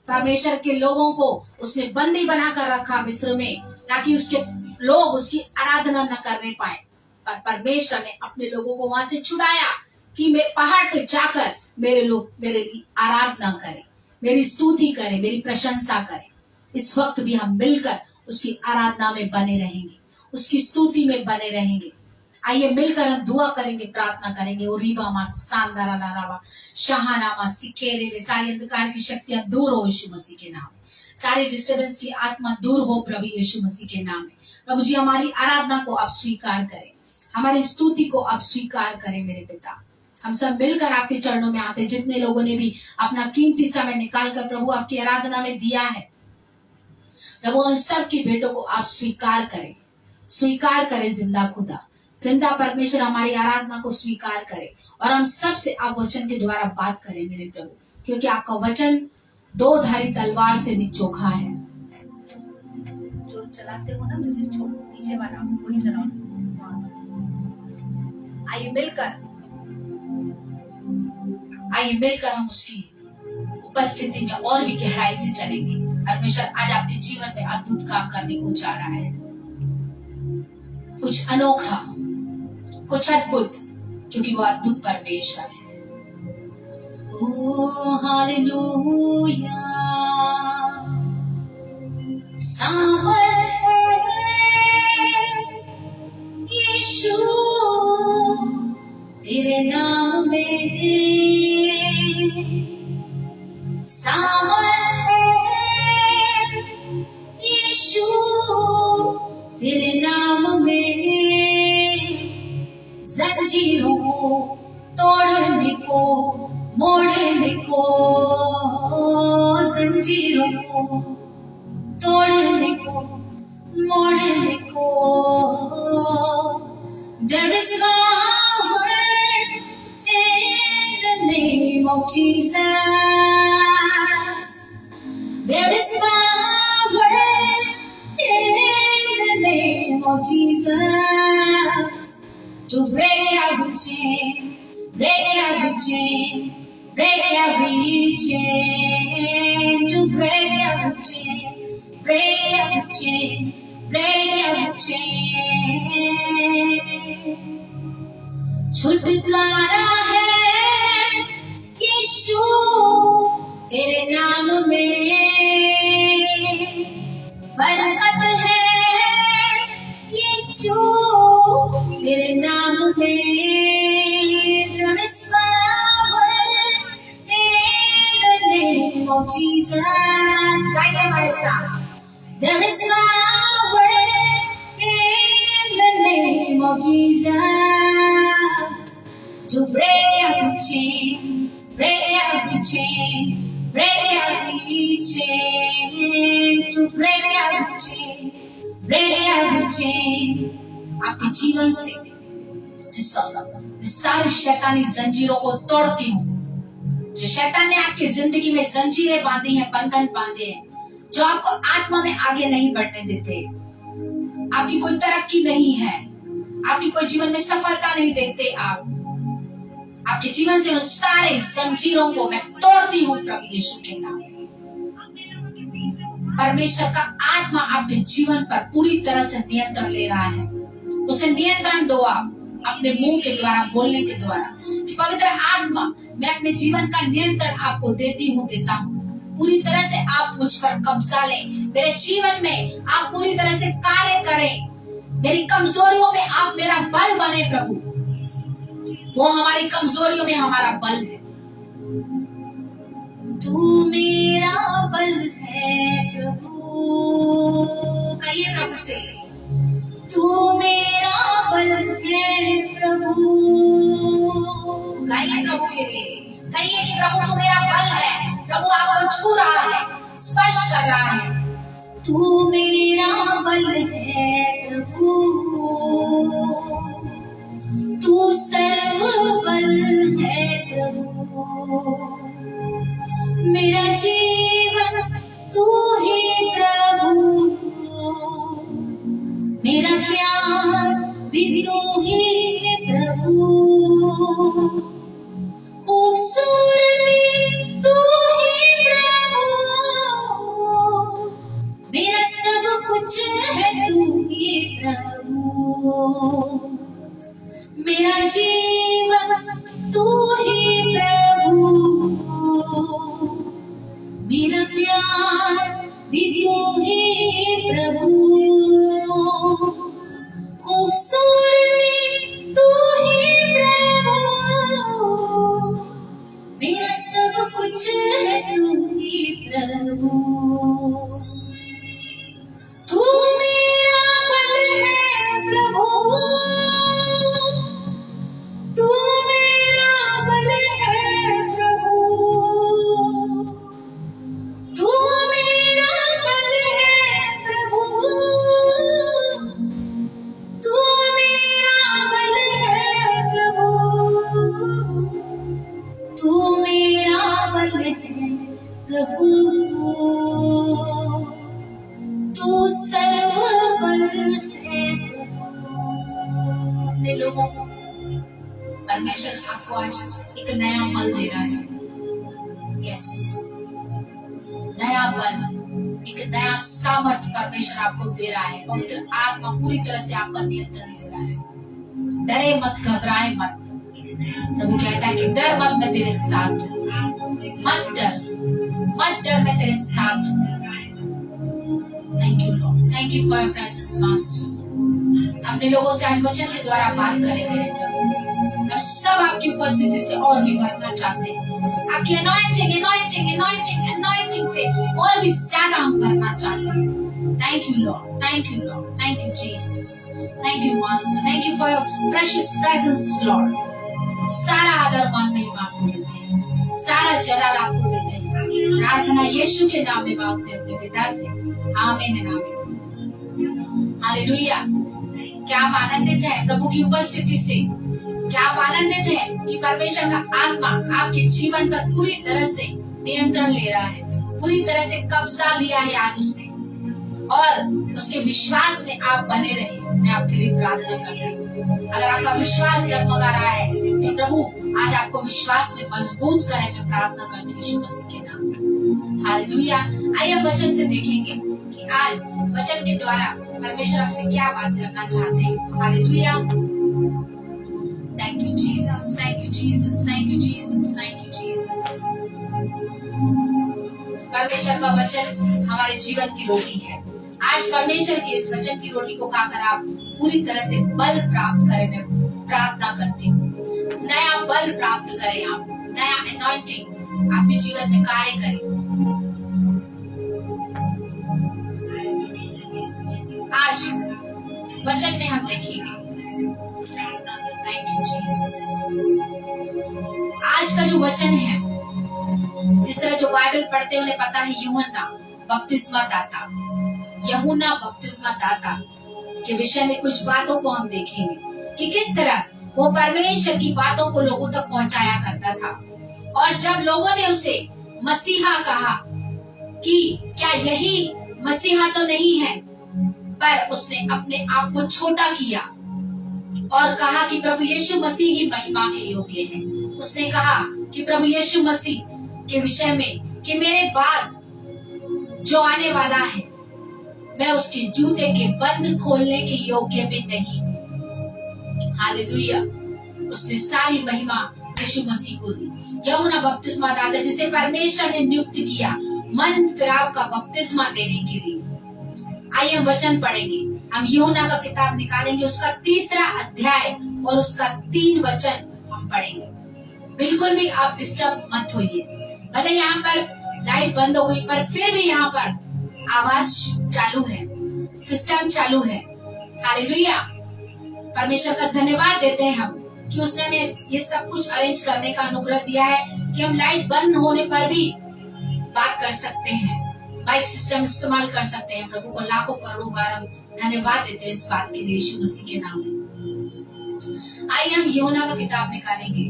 परमेश्वर के लोगों को उसने बंदी बनाकर रखा मिस्र में, ताकि उसके लोग उसकी आराधना न करने पाए। पर परमेश्वर ने अपने लोगों को वहां से छुड़ाया कि पहाड़ पे जाकर मेरे लोग मेरे लिए आराधना करें, मेरी स्तुति करें, मेरी प्रशंसा करें। इस वक्त भी हम मिलकर उसकी आराधना में बने रहेंगे, उसकी स्तुति में बने रहेंगे। आइए मिलकर हम दुआ करेंगे, प्रार्थना करेंगे। ओ रीबा मा सांदारा लारावा शहाना मा सिकेरे वे, सारी अंधकार की शक्तियां दूर हो यीशु मसीह के नाम में। सारी डिस्टर्बेंस की आत्मा दूर हो प्रभु यीशु मसीह के नाम में। प्रभु जी हमारी आराधना को आप स्वीकार करें, हमारी स्तुति को आप स्वीकार करें मेरे पिता। हम सब मिलकर आपके चरणों में आते, जितने लोगों ने भी अपना कीमती समय निकालकर प्रभु आपकी आराधना में दिया है, प्रभु हम सब की भेंटों को आप स्वीकार करें, स्वीकार करें। जिंदा खुदा, जिंदा परमेश्वर हमारी आराधना को स्वीकार करे और हम सब से आप वचन के द्वारा बात करें मेरे प्रभु, क्योंकि आपका वचन दो धारी तलवार से भी चोखा है। जो चलाते हो ना मुझे नीचे वाला वही चलाओ। आइए मिलकर हम उसकी उपस्थिति में और भी गहराई से चलेंगे। परमेश्वर आज आपके जीवन में अद्भुत काम करने को जा रहा है, कुछ अनोखा, कुछ अद्भुत, क्योंकि वो अद्भुत परमेश्वर है। ओ हालेलुया, सामर्थ है यीशु तेरे नाम में, सामर्थ है यीशु तेरे नाम में, जंजीरों तोड़ने को, मोड़ने को, जंजीरों को तोड़ने को, मोड़ने को। There is power in the name of Jesus. There is power in the name of Jesus to break every chain, break every chain, break every chain, to break every chain, break every chain, break every chain. छुटकारा है यीशु तेरे नाम में, बरकत है यीशु तेरे नाम में. There is power in the name of Jesus. गाइए हमारे साथ. There is power in the name of Jesus to break every chain, break every chain, break every chain, to break every chain, break every chain. आपके जीवन से सारी शैतानी जंजीरों को तोड़ती हूँ. जो शैतान ने आपकी जिंदगी में जंजीरें बांधी हैं, बंधन बांधे हैं, जो आपको आत्मा में आगे नहीं बढ़ने देते, आपकी कोई तरक्की नहीं है, आपकी कोई जीवन में सफलता नहीं देखते, आपके जीवन से उन सारे जंजीरों को मैं तोड़ती हूँ प्रभु यीशु के नाम में. परमेश्वर का आत्मा आपके जीवन पर पूरी तरह से नियंत्रण ले रहा है. उसे नियंत्रण दो आप अपने मुंह के द्वारा, बोलने के द्वारा कि पवित्र आत्मा मैं अपने जीवन का नियंत्रण आपको देती हूँ, देता हूँ. पूरी तरह से आप मुझ पर कब्जा लें. मेरे जीवन में आप पूरी तरह से कार्य करें. मेरी कमजोरियों में आप मेरा बल बने प्रभु. वो हमारी कमजोरियों में हमारा बल है. तू मेरा बल है प्रभु. कहिए प्रभु से, तू मेरा बल है प्रभु. गाइए प्रभु के लिए, कहिए कि प्रभु तू मेरा बल है. प्रभु आपको छू रहा है, स्पर्श कर रहा है. तू मेरा बल है प्रभु, तू सर्व बल है प्रभु. मेरा जीवन तू ही प्रभु, मेरा प्यार भी तू ही प्रभु. खूबसूरती तू ही प्रभु, मेरा सब कुछ है तू ही प्रभु. मेरा जीवन तू ही प्रभु, मेरा प्यार भी तू ही प्रभु. खूबसूरती तू ही प्रभु, मेरा सब कुछ है तू ही प्रभु. तू मेरा बल है प्रभु, तू मेरा बल है प्रभु. तू मेरा बल है प्रभु, तू मेरा बल है प्रभु. तू मेरा बल है प्रभु, तू सर्व बल है प्रभु. अपने लोगों को परमेश्वर आपको आज एक नया बल दे रहा है. यस, नया बल, एक नया सामर्थ्य परमेश्वर आपको दे रहा है. पवित्र आत्मा पूरी तरह से आप पर नियंत्रण ले रहा है. डरे मत, घबराए मत. प्रभु कहता है कि डर मत, मैं तेरे साथ हूं. मत डर, मत डर, मैं तेरे साथ हूं. Thank you lord, thank you for your presence master. अपने लोगों से आज वचन के द्वारा बात करेंगे. हम सब आपकी उपस्थिति से और भी भरना चाहते हैं. आपकी अनॉइंटिंग अनॉइंटिंग अनॉइंटिंग अनॉइंटिंग से और भी ज्यादा हम भरना चाहते हैं. Thank you lord, thank you lord, thank you Jesus, thank you master, thank you for your precious presence Lord. सारा आदर मान महिमा आपको देते हैं, सारा जलाल आपको देते हैं. प्रार्थना यीशु के नाम में मांगते हैं अपने पिता से. आमीन आमीन. हालेलुया. क्या आप आनंदित हैं प्रभु की उपस्थिति से? क्या आप आनंदित हैं कि परमेश्वर का आत्मा आपके जीवन पर पूरी तरह से नियंत्रण ले रहा है, पूरी तरह से कब्जा लिया है आज उसने, और उसके विश्वास में आप बने रहे. मैं आपके लिए प्रार्थना करती हूँ. अगर आपका विश्वास जगमगा रहा है, सकते हैं। प्रभु आज आपको विश्वास में मजबूत करें, मैं प्रार्थना करती हूँ यीशु मसीह के नाम में। हालेलुया। आइए वचन से देखेंगे कि आज वचन के द्वारा परमेश्वर आपसे क्या बात करना चाहते हैं। Hallelujah. Thank you Jesus, thank you Jesus, thank you Jesus, thank you Jesus. परमेश्वर का वचन हमारे जीवन की रोटी है। आज परमेश्वर के इस वचन की रोटी को खाकर आप पूरी तरह से बल प्राप्त करें, मैं प्रार्थना करती हूँ। नया बल प्राप्त करें, आप नया अनॉइंटिंग आपके जीवन में कार्य करें। आज वचन में हम देखेंगे, थैंक यू जीसस। आज का जो वचन है, जिस तरह जो बाइबल पढ़ते हैं उन्हें पता है, यूहन्ना बपतिस्मा दाता, यूहन्ना बपतिस्मा दाता के विषय में कुछ बातों को हम देखेंगे कि किस तरह वो परमेश्वर की बातों को लोगों तक पहुंचाया करता था। और जब लोगों ने उसे मसीहा कहा कि क्या यही मसीहा तो नहीं है, पर उसने अपने आप को छोटा किया और कहा कि प्रभु यीशु मसीह ही महिमा के योग्य है। उसने कहा कि प्रभु यीशु मसीह के विषय में कि मेरे बाद जो आने वाला है, मैं उसके जूते के बंद खोलने के योग्य भी नहीं। हालेलुया। उसने सारी महिमा यीशु मसीह को दी। यूहन्ना बपतिस्मा दाता जिसे परमेश्वर ने नियुक्त किया मन फिराव का बपतिस्मा देने के लिए। आइए हम वचन पढ़ेंगे। हम यूहन्ना का किताब निकालेंगे, उसका 3 अध्याय और उसका 3 वचन हम पढ़ेंगे। बिल्कुल भी आप डिस्टर्ब मत होइए। भले यहाँ पर लाइट बंद हो गई, पर फिर भी यहाँ पर आवाज चालू है, सिस्टम चालू है। हालेलुया। परमेश्वर का धन्यवाद देते हैं हम कि उसने हमें ये सब कुछ अरेंज करने का अनुग्रह दिया है कि हम लाइट बंद होने पर भी बात कर सकते हैं, माइक सिस्टम इस्तेमाल कर सकते हैं। प्रभु को लाखों करोड़ों बार हम धन्यवाद देते हैं इस बात के लिए यीशु मसीह के नाम में। आइए हम यूहन्ना का किताब निकालेंगे।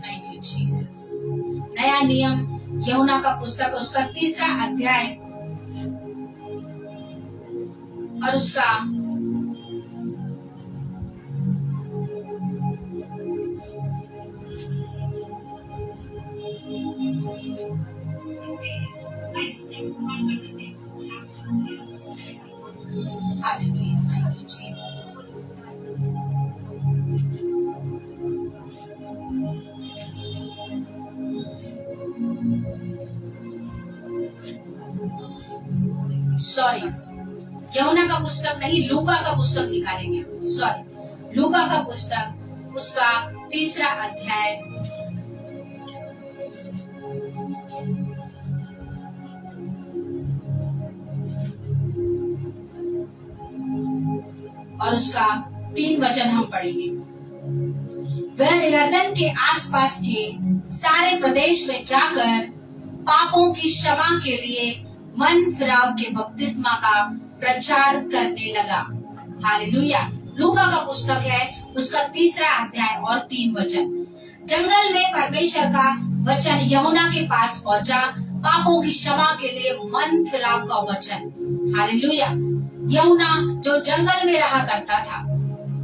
Thank you Jesus. नया नियम यूहन्ना का पुस्तक, उसका 3 अध्याय और उसका 6 Hallelujah. Thank you, Jesus. Sorry, यूहन्ना का पुस्तक नहीं, लूका का पुस्तक निकालेंगे। सॉरी, लूका का पुस्तक, उसका 3 अध्याय और उसका 3 वचन हम पढ़ेंगे। वह यरदन के आसपास के सारे प्रदेश में जाकर पापों की क्षमा के लिए मन फिराव के बपतिस्मा का प्रचार करने लगा। हालेलुया। लूका का पुस्तक है, उसका 3 अध्याय और 3 वचन। जंगल में परमेश्वर का वचन यूहन्ना के पास पहुंचा, पापों की क्षमा के लिए मन फिराव का वचन। हालेलुया। यूहन्ना जो जंगल में रहा करता था,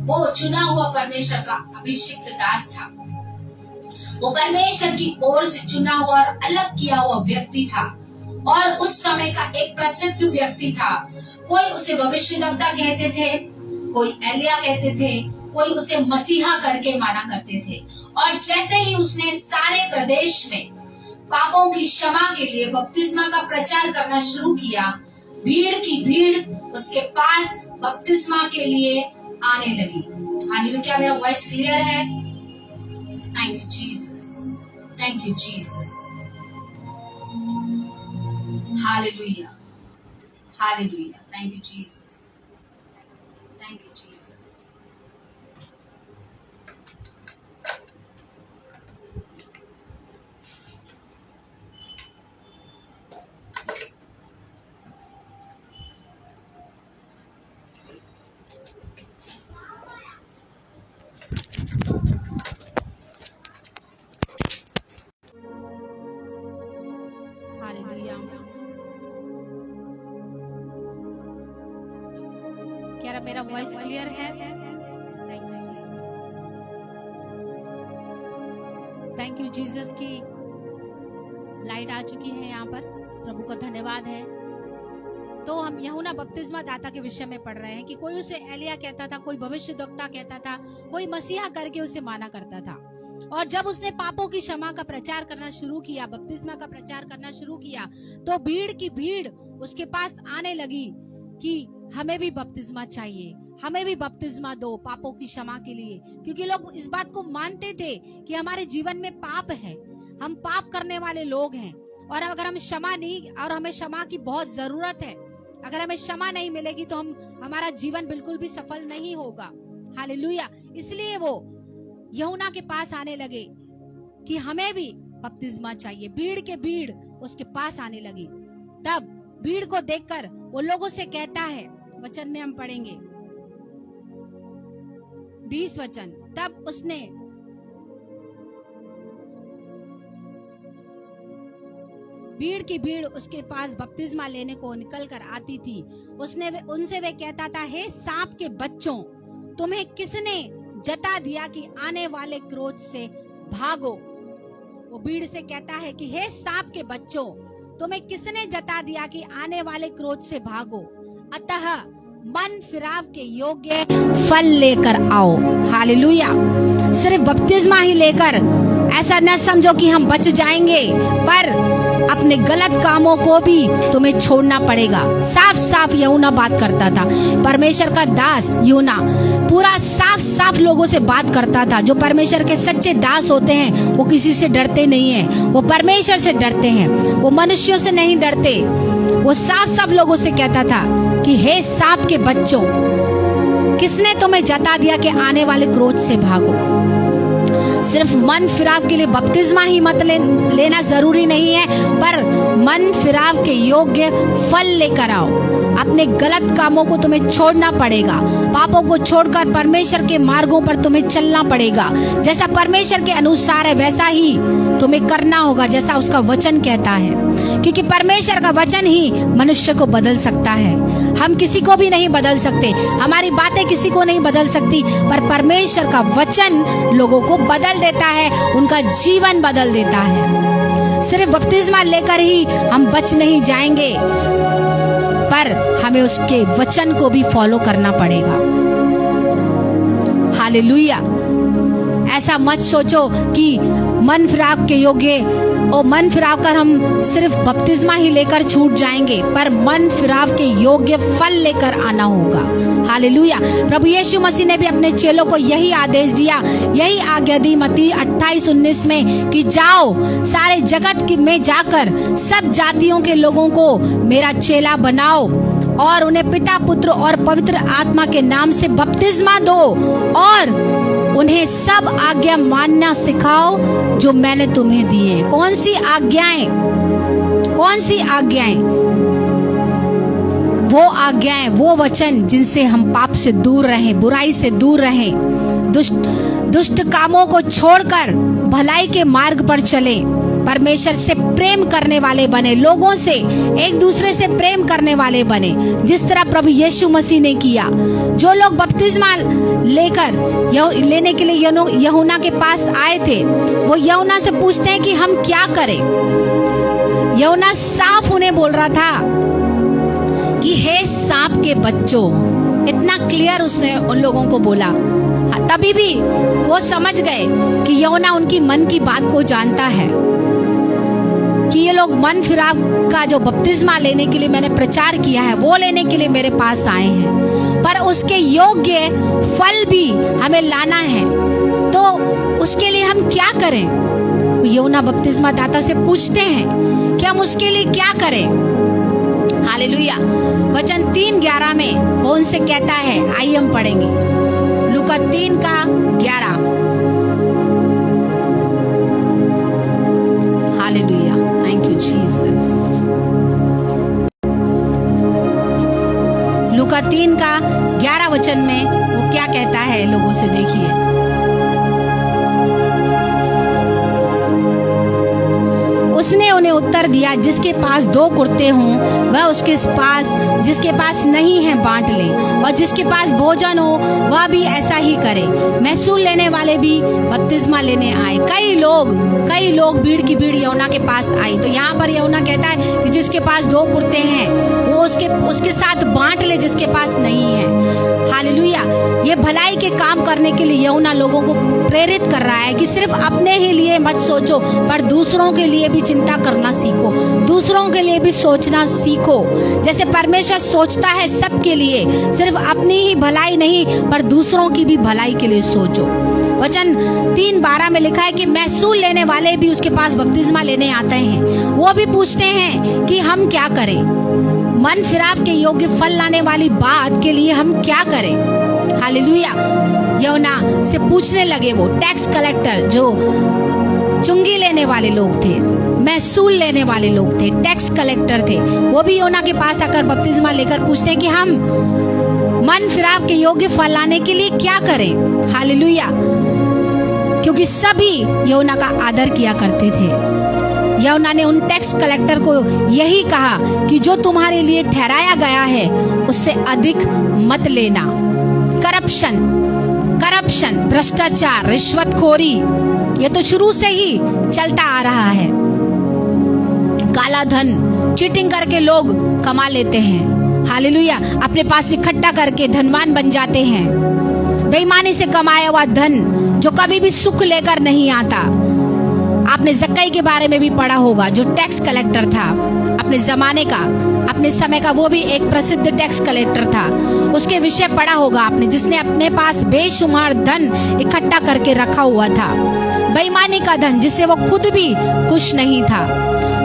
वो चुना हुआ परमेश्वर का अभिषिक्त दास था। वो परमेश्वर की ओर से चुना हुआ और अलग किया हुआ व्यक्ति था और उस समय का एक प्रसिद्ध व्यक्ति था। कोई उसे भविष्यद्वक्ता कहते थे, कोई एलिया कहते थे, कोई उसे मसीहा करके माना करते थे। और जैसे ही उसने सारे प्रदेश में पापों की क्षमा के लिए बपतिस्मा का प्रचार करना शुरू किया, भीड़ की भीड़ उसके पास बपतिस्मा के लिए आने लगी। हालेलुया। क्या मेरा वॉइस क्लियर है? Thank you Jesus, thank you Jesus. Hallelujah, hallelujah. Thank you Jesus, thank you Jesus. क्या मेरा वॉइस क्लियर है? Thank you Jesus. Thank you Jesus की लाइट आ चुकी है यहाँ पर, प्रभु का धन्यवाद है। तो हम यूहन्ना बपतिस्मा दाता के विषय में पढ़ रहे हैं कि कोई उसे एलिया कहता था, कोई भविष्यद्वक्ता कहता था, कोई मसीहा करके उसे माना करता था। और जब उसने पापों की क्षमा का प्रचार करना शुरू किया, बपतिस्मा का प्रचार करना शुरू किया, तो भीड़ की भीड़ उसके पास आने लगी कि हमें भी बपतिस्मा चाहिए, हमें भी बपतिस्मा दो पापों की क्षमा के लिए। क्योंकि लोग इस बात को मानते थे कि हमारे जीवन में पाप है, हम पाप करने वाले लोग हैं, और अगर हम क्षमा नहीं, और हमें क्षमा की बहुत जरूरत है, अगर हमें क्षमा नहीं मिलेगी तो हमारा जीवन बिल्कुल भी सफल नहीं होगा। हालेलुया। इसलिए वो यूहन्ना के पास आने लगे कि हमें भी बपतिस्मा चाहिए। भीड़ के भीड़ उसके पास आने लगी। तब भीड़ को देखकर वो लोगों से कहता है, वचन में हम पढ़ेंगे 20 वचन, तब उसने भीड़ की भीड़ उसके पास बपतिस्मा लेने को निकल कर आती थी। उनसे वे कहता था, हे सांप के बच्चों, तुम्हें किसने जता दिया कि आने वाले क्रोध से भागो। वो भीड़ से कहता है कि हे सांप के बच्चों, तुम्हें किसने जता दिया कि आने वाले क्रोध से भागो। अतः मन फिराव के योग्य फल लेकर आओ। हालेलुया। सिर्फ बपतिस्मा ही लेकर ऐसा न समझो कि हम बच जाएंगे, पर अपने गलत कामों को भी तुम्हें छोड़ना पड़ेगा। साफ साफ यूहन्ना बात करता था। परमेश्वर का दास यूहन्ना पूरा साफ साफ लोगों से बात करता था। जो परमेश्वर के सच्चे दास होते हैं वो किसी से डरते नहीं हैं, वो परमेश्वर से डरते हैं, वो मनुष्यों से नहीं डरते। वो साफ साफ लोगों से कहता था कि हे सांप के बच्चों, किसने तुम्हें जता दिया कि आने वाले क्रोध से भागो। सिर्फ मन फिराव के लिए बपतिस्मा ही मत लेना जरूरी नहीं है, पर मन फिराव के योग्य फल लेकर आओ। अपने गलत कामों को तुम्हें छोड़ना पड़ेगा। पापों को छोड़कर परमेश्वर के मार्गों पर तुम्हें चलना पड़ेगा। जैसा परमेश्वर के अनुसार है वैसा ही तुम्हें करना होगा, जैसा उसका वचन कहता है। क्योंकि परमेश्वर का वचन ही मनुष्य को बदल सकता है। हम किसी को भी नहीं बदल सकते, हमारी बातें किसी को नहीं बदल सकती, पर परमेश्वर का वचन लोगों को बदल देता है, उनका जीवन बदल देता है। सिर्फ बपतिस्मा लेकर ही हम बच नहीं जाएंगे, पर हमें उसके वचन को भी फॉलो करना पड़ेगा। हालेलुया। ऐसा मत सोचो कि मन फिराव के योग्य और मन फिराव कर हम सिर्फ बपतिस्मा ही लेकर छूट जाएंगे, पर मन फिराव के योग्य फल लेकर आना होगा। हालेलुया। प्रभु यीशु मसीह ने भी अपने चेलों को यही आदेश दिया, यही आज्ञा दी मत्ती 28:19 में कि जाओ सारे जगत में जाकर सब जातियों के लोगों को मेरा चेला बनाओ और उन्हें पिता पुत्र और पवित्र आत्मा के नाम से बपतिस्मा दो और उन्हें सब आज्ञा मानना सिखाओ जो मैंने तुम्हें दी है। कौन सी आज्ञाएं? कौन सी आज्ञाएं? वो आज्ञाएं, वो वचन जिनसे हम पाप से दूर रहें, बुराई से दूर रहें, दुष्ट कामों को छोड़कर भलाई के मार्ग पर चलें, परमेश्वर से प्रेम करने वाले बने, लोगों से एक दूसरे से प्रेम करने वाले बने, जिस तरह प्रभु यीशु मसीह ने किया। जो लोग बपतिस्मा लेने के लिए यूहन्ना के पास आए थे, वो यूहन्ना से पूछते हैं कि हम क्या करें। यूहन्ना साफ उन्हें बोल रहा था कि हे सांप के बच्चों, इतना क्लियर उसने उन लोगों को बोला। तभी भी वो समझ गए कि यूहन्ना उनकी मन की बात को जानता है, कि ये लोग मन फिराव का जो बपतिस्मा लेने के लिए मैंने प्रचार किया है वो लेने के लिए मेरे पास आए हैं, पर उसके योग्य फल भी हमें लाना है। तो उसके लिए हम क्या करें? यूहन्ना बपतिस्मा दाता से पूछते हैं कि हम उसके लिए क्या करें। हालेलुया। वचन 3:11 में वो उनसे कहता है, आइए हम पढ़ेंगे लूका 3:11। हालेलुया। Thank you Jesus. लूका 3:11 वचन में वो क्या कहता है लोगों से, देखिए। उसने उन्हें उत्तर दिया, जिसके पास 2 कुर्ते हों वह उसके पास, जिसके पास नहीं है बांट ले, और जिसके पास भोजन हो वह भी ऐसा ही करे। महसूल लेने वाले भी बपतिस्मा लेने आए। कई लोग भीड़ की भीड़ यूहन्ना के पास आई। तो यहाँ पर यूहन्ना कहता है कि जिसके पास 2 कुर्ते हैं वो उसके साथ बांट ले, जिसके पास नहीं है। हालेलुया। ये भलाई के काम करने के लिए यूहन्ना लोगों को प्रेरित कर रहा है कि सिर्फ अपने ही लिए मत सोचो, पर दूसरों के लिए भी चिंता करना सीखो, दूसरों के लिए भी सोचना सीखो। जैसे परमेश्वर सोचता है सबके लिए, सिर्फ अपनी ही भलाई नहीं पर दूसरों की भी भलाई के लिए सोचो। वचन 3:12 में लिखा है कि महसूल लेने वाले भी उसके पास बपतिस्मा लेने आते हैं। वो भी पूछते हैं कि हम क्या करें। मन फिराव के योग्य फल लाने वाली बात के लिए हम क्या करें। हालेलुया। यूहन्ना से पूछने लगे वो टैक्स कलेक्टर, जो चुंगी लेने वाले लोग थे, महसूल लेने वाले लोग थे, टैक्स कलेक्टर थे। वो भी यूहन्ना के पास आकर बपतिस्मा लेकर पूछते हैं कि हम मन फिराव के योग्य फल लाने के लिए क्या करें। हालेलुया। क्योंकि सभी यूहन्ना का आदर किया करते थे। यूहन्ना ने उन टैक्स कलेक्टर को यही कहा कि जो तुम्हारे लिए ठहराया गया है उससे अधिक मत लेना। करप्शन, भ्रष्टाचार, रिश्वतखोरी, ये तो शुरू से ही चलता आ रहा है। काला धन, चीटिंग करके लोग कमा लेते हैं। हालेलुया। अपने पास इकट्ठा करके धनवान बन जाते हैं। बेईमानी से कमाया हुआ धन जो कभी भी सुख लेकर नहीं आता। आपने जक्कई के बारे में भी पढ़ा होगा, जो टैक्स कलेक्टर था अपने जमाने का, अपने समय का, वो भी एक प्रसिद्ध टैक्स कलेक्टर था। उसके विषय पढ़ा होगा आपने, जिसने अपने पास बेशुमार धन इकट्ठा करके रखा हुआ था। बेईमानी का धन, जिससे वो खुद भी खुश नहीं था।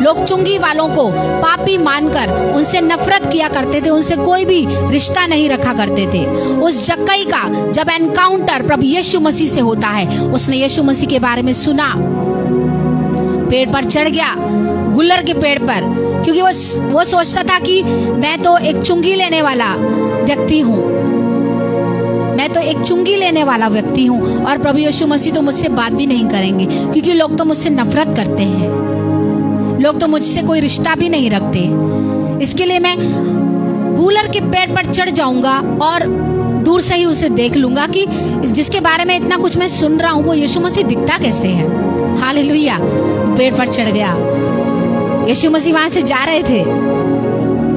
लोग चुंगी वालों को पापी मानकर उनसे नफरत किया करते थे, उनसे कोई भी रिश्ता नहीं रखा करते थे। उस जक्कई का जब एनकाउंटर प्रभु यीशु मसीह से होता है, उसने यीशु मसीह के बारे में सुना, पेड़ पर चढ़ गया, गुल्लर के पेड़ पर, क्योंकि वो सोचता था कि मैं तो एक चुंगी लेने वाला व्यक्ति हूँ, मैं तो एक चुंगी लेने वाला व्यक्ति हूँ और प्रभु यीशु मसीह तो मुझसे बात भी नहीं करेंगे, क्योंकि लोग तो मुझसे नफरत करते हैं, लोग तो मुझसे कोई रिश्ता भी नहीं रखते। इसके लिए मैं गुलर के पेड़ पर चढ़ जाऊंगा और दूर से ही उसे देख लूंगा कि जिसके बारे में इतना कुछ मैं सुन रहा हूँ वो यीशु मसीह दिखता कैसे है। हालेलुया। पेड़ पर चढ़ गया। यीशु मसीह वहां से जा रहे थे,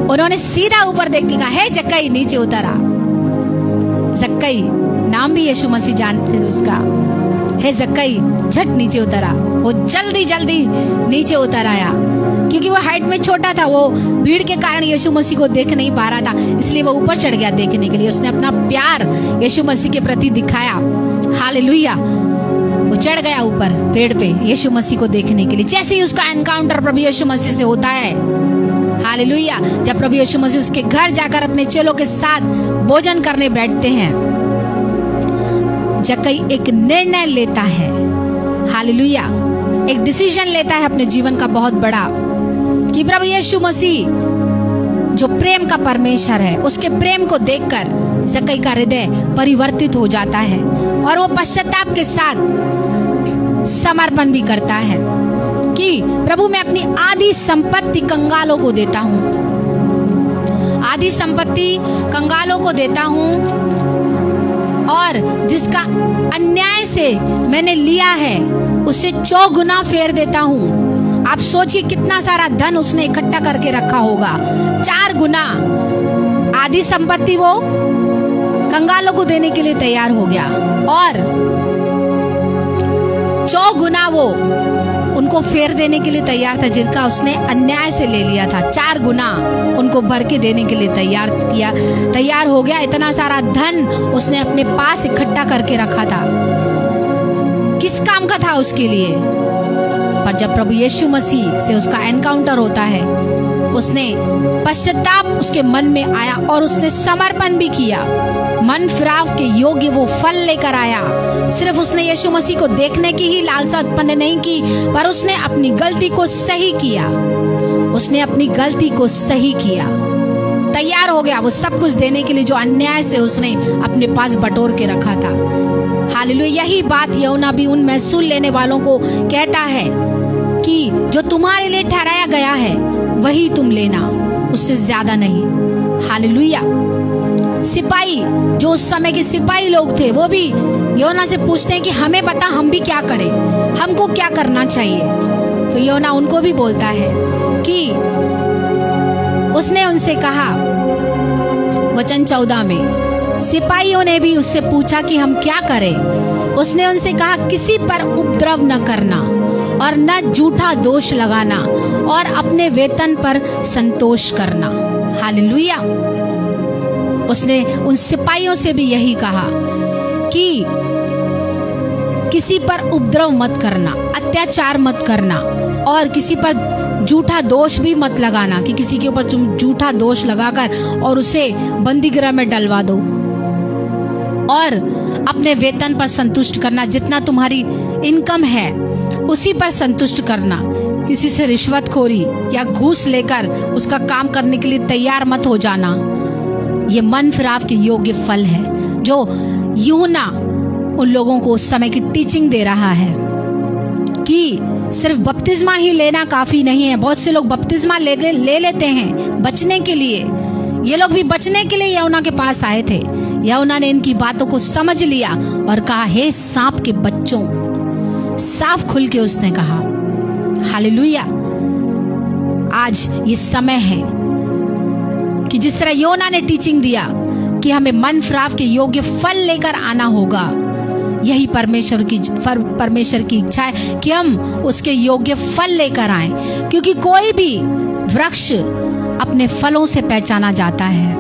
उन्होंने सीधा ऊपर देख के कहा, हे जक्कई, नीचे उतर आ। जक्कई नाम भी यीशु मसीह जानते थे उसका। हे जक्कई, झट नीचे उतर आ। वो जल्दी जल्दी नीचे उतर आया, क्योंकि वो हाइट में छोटा था, वो भीड़ के कारण यीशु मसीह को देख नहीं पा रहा था, इसलिए वो ऊपर चढ़ गया देखने के लिए। उसने अपना प्यार यीशु मसीह के प्रति दिखाया। हालेलुया। वो चढ़ गया ऊपर पेड़ पे यीशु मसीह को देखने के लिए। जैसे ही उसका एनकाउंटर प्रभु यीशु मसीह से होता है, हालेलुया, जब प्रभु यीशु मसीह उसके घर जाकर अपने चेलों के साथ भोजन करने बैठते हैं, जक्कई एक निर्णय लेता है। हालेलुया। एक डिसीजन लेता है अपने जीवन का बहुत बड़ा, कि प्रभु यीशु मसीह जो प्रेम का परमेश्वर है, उसके प्रेम को देखकर जक्कई का हृदय परिवर्तित हो जाता है और वो पश्चाताप के साथ समर्पण भी करता है कि प्रभु मैं अपनी आधी संपत्ति कंगालों को देता हूँ, आधी संपत्ति कंगालों को देता हूँ, और जिसका अन्याय से मैंने लिया है उसे 4 गुना फेर देता हूँ। आप सोचिए कितना सारा धन उसने इकट्ठा करके रखा होगा। 4 गुना आधी संपत्ति वो कंगालों को देने के लिए तैयार हो गया और 4 गुना वो उनको फेर देने के लिए तैयार था, जिनका उसने अन्याय से ले लिया था। 4 गुना उनको भर के देने के लिए तैयार हो गया। इतना सारा धन उसने अपने पास इकट्ठा करके रखा था। किस काम का था उसके लिए? पर जब प्रभु यीशु मसीह से उसका एनकाउंटर होता है, उसने पश्चाताप उसके मन में आया और उसने समर्पण भी किया। मन फिराव के योग्य वो फल लेकर आया। सिर्फ उसने यीशु मसीह को देखने की ही लालसा उत्पन्न नहीं की, पर उसने अपनी गलती को सही किया। उसने अपनी गलती को सही किया, तैयार हो गया वो सब कुछ देने के लिए जो अन्याय से उसने अपने पास बटोर के रखा था। हालेलुया। यही बात यूहन्ना भी उन महसूल लेने वालों को कहता है कि जो तुम्हारे लिए ठहराया गया है वही तुम लेना, उससे ज्यादा नहीं। हालेलुया। सिपाही, जो उस समय के सिपाही लोग थे, वो भी योना से पूछते हैं कि हमें बता, हम भी क्या करें, हमको क्या करना चाहिए। तो योना उनको भी बोलता है कि उसने उनसे कहा, वचन 14 में सिपाहियों ने भी उससे पूछा कि हम क्या करें। उसने उनसे कहा, किसी पर उपद्रव न करना और न झूठा दोष लगाना और अपने वेतन पर संतोष करना। हालेलुया। उसने उन सिपाहियों से भी यही कहा कि किसी पर उपद्रव मत करना, अत्याचार मत करना और किसी पर झूठा दोष भी मत लगाना कि किसी के ऊपर तुम झूठा दोष लगाकर और उसे बंदी गृह में डलवा दो। और अपने वेतन पर संतुष्ट करना, जितना तुम्हारी इनकम है उसी पर संतुष्ट करना। किसी से रिश्वतखोरी या घूस लेकर उसका काम करने के लिए तैयार मत हो जाना। ये मन फिराव के योग्य फल है जो यूहन्ना उन लोगों को उस समय की टीचिंग दे रहा है कि सिर्फ बपतिस्मा ही लेना काफी नहीं है। बहुत से लोग बपतिस्मा ले लेते हैं बचने के लिए। ये लोग भी बचने के लिए यूहन्ना के पास आए थे। यूहन्ना ने इनकी बातों को समझ लिया और कहा, हे सांप के बच्चों, साफ खुल के उसने कहा। हालेलुया। आज ये समय है कि जिस तरह यूहन्ना ने टीचिंग दिया कि हमें मन फिराव के योग्य फल लेकर आना होगा, यही परमेश्वर की इच्छा है कि हम उसके योग्य फल लेकर आएं। क्योंकि कोई भी वृक्ष अपने फलों से पहचाना जाता है।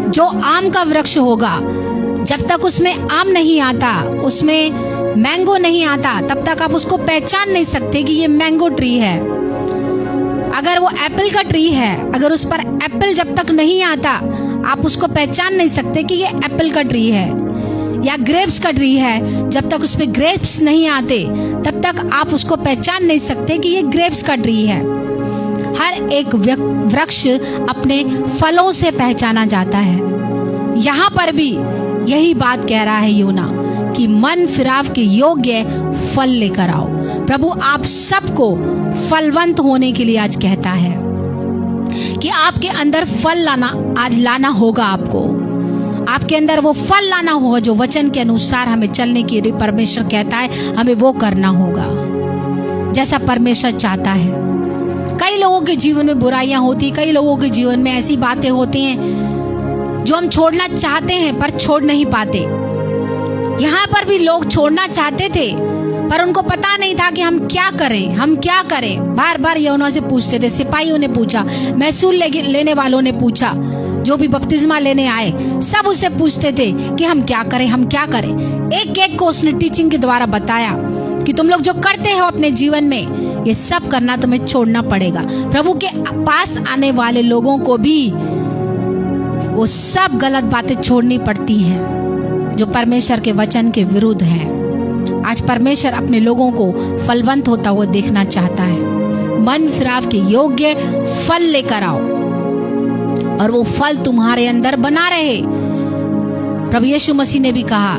जो आम का वृक्ष होगा, जब तक उसमें आम नहीं आता, उसमें मैंगो नहीं आता, तब तक आप उसको पहचान नहीं सकते कि ये मैंगो ट्री है। अगर वो एप्पल का ट्री है, अगर उस पर एप्पल जब तक नहीं आता, आप उसको पहचान नहीं सकते कि ये एप्पल का ट्री है। या ग्रेप्स का ट्री है, जब तक उसमें ग्रेप्स नहीं आते, तब तक आप उसको पहचान नहीं सकते कि ये ग्रेप्स का ट्री है। हर एक वृक्ष अपने फलों से पहचाना जाता है। यहाँ पर भी यही बात कह रहा है यूहन्ना कि मन फिराव के योग्य फल लेकर आओ। प्रभु आप सबको फलवंत होने के लिए आज कहता है कि आपके अंदर फल लाना होगा। आपके अंदर वो फल लाना होगा जो वचन के अनुसार हमें चलने के लिए परमेश्वर कहता है, हमें वो करना होगा जैसा परमेश्वर चाहता है। कई लोगों के जीवन में बुराइयां होती, कई लोगों के जीवन में ऐसी बातें होती हैं जो हम छोड़ना चाहते हैं पर छोड़ नहीं पाते। यहाँ पर भी लोग छोड़ना चाहते थे पर उनको पता नहीं था कि हम क्या करें। बार बार यूहन्ना से पूछते थे, सिपाहियों ने पूछा, महसूल लेने वालों ने पूछा, जो भी बपतिस्मा लेने आए सब उससे पूछते थे कि हम क्या करें। एक एक को उसने टीचिंग के द्वारा बताया कि तुम लोग जो करते हो अपने जीवन में, ये सब करना तुम्हें छोड़ना पड़ेगा। प्रभु के पास आने वाले लोगों को भी वो सब गलत बातें छोड़नी पड़ती हैं जो परमेश्वर के वचन के विरुद्ध हैं। आज परमेश्वर अपने लोगों को फलवंत होता हुआ देखना चाहता है। मन फिराव के योग्य फल लेकर आओ और वो फल तुम्हारे अंदर बना रहे। प्रभु यीशु मसीह ने भी कहा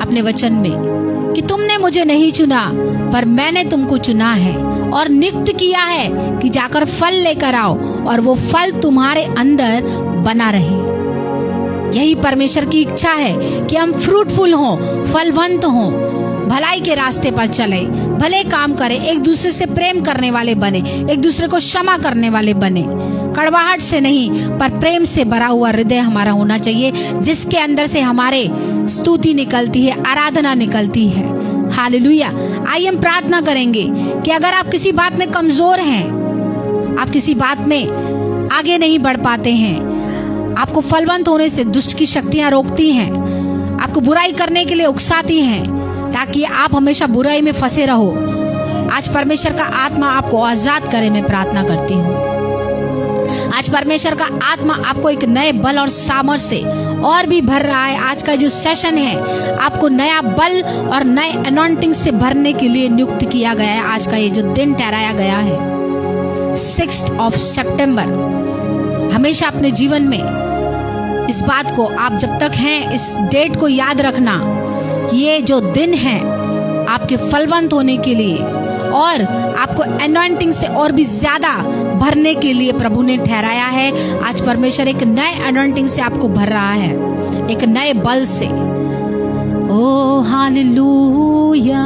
अपने वचन में कि तुमने मुझे नहीं चुना पर मैंने तुमको चुना है और नियुक्त किया है कि जाकर फल लेकर आओ और वो फल तुम्हारे अंदर बना रहे। यही परमेश्वर की इच्छा है कि हम फ्रूटफुल हों, फलवंत हों, भलाई के रास्ते पर चले, भले काम करें, एक दूसरे से प्रेम करने वाले बने, एक दूसरे को क्षमा करने वाले बने। कड़वाहट से नहीं पर प्रेम से भरा हुआ हृदय हमारा होना चाहिए, जिसके अंदर से हमारे स्तुति निकलती है, आराधना निकलती है। हालेलुया। आइए हम प्रार्थना करेंगे कि अगर आप किसी बात में कमजोर हैं, आप किसी बात में आगे नहीं बढ़ पाते हैं, आपको फलवंत होने से दुष्ट की शक्तियां रोकती हैं, आपको बुराई करने के लिए उकसाती हैं ताकि आप हमेशा बुराई में फंसे रहो, आज परमेश्वर का आत्मा आपको आजाद करे। मैं प्रार्थना करती हूँ आज परमेश्वर का आत्मा आपको एक नए बल और सामर्थ्य से और भी भर रहा है। आज का जो सेशन है आपको नया बल और नए अनॉइंटिंग से भरने के लिए नियुक्त किया गया है। आज का ये जो दिन ठहराया गया है 6 सितंबर, हमेशा अपने जीवन में इस बात को आप जब तक हैं इस डेट को याद रखना। ये जो दिन है आपके फलवंत होने के लिए और आपको एनॉइंटिंग से और भी ज्यादा भरने के लिए प्रभु ने ठहराया है। आज परमेश्वर एक नए एनॉइंटिंग से आपको भर रहा है, एक नए बल से। Oh hallelujah,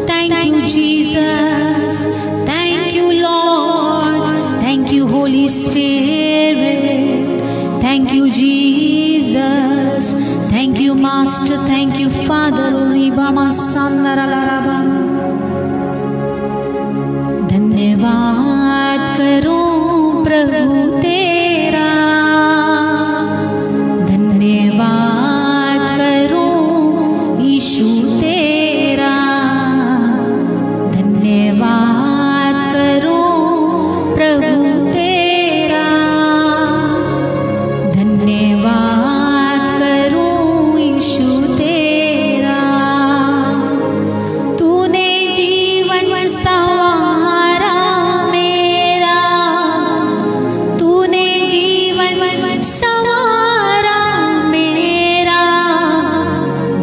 thank you Jesus, thank you lord, thank you holy spirit, thank you Jesus, thank you master, thank you father. धन्यवाद करूं प्रभु तेरा, धन्यवाद करूं यीशु तेरा, धन्यवाद करूं प्रभु तेरा, धन्यवाद करूं यीशु तेरा। तूने जीवन संवारा मेरा, तूने जीवन संवारा मेरा,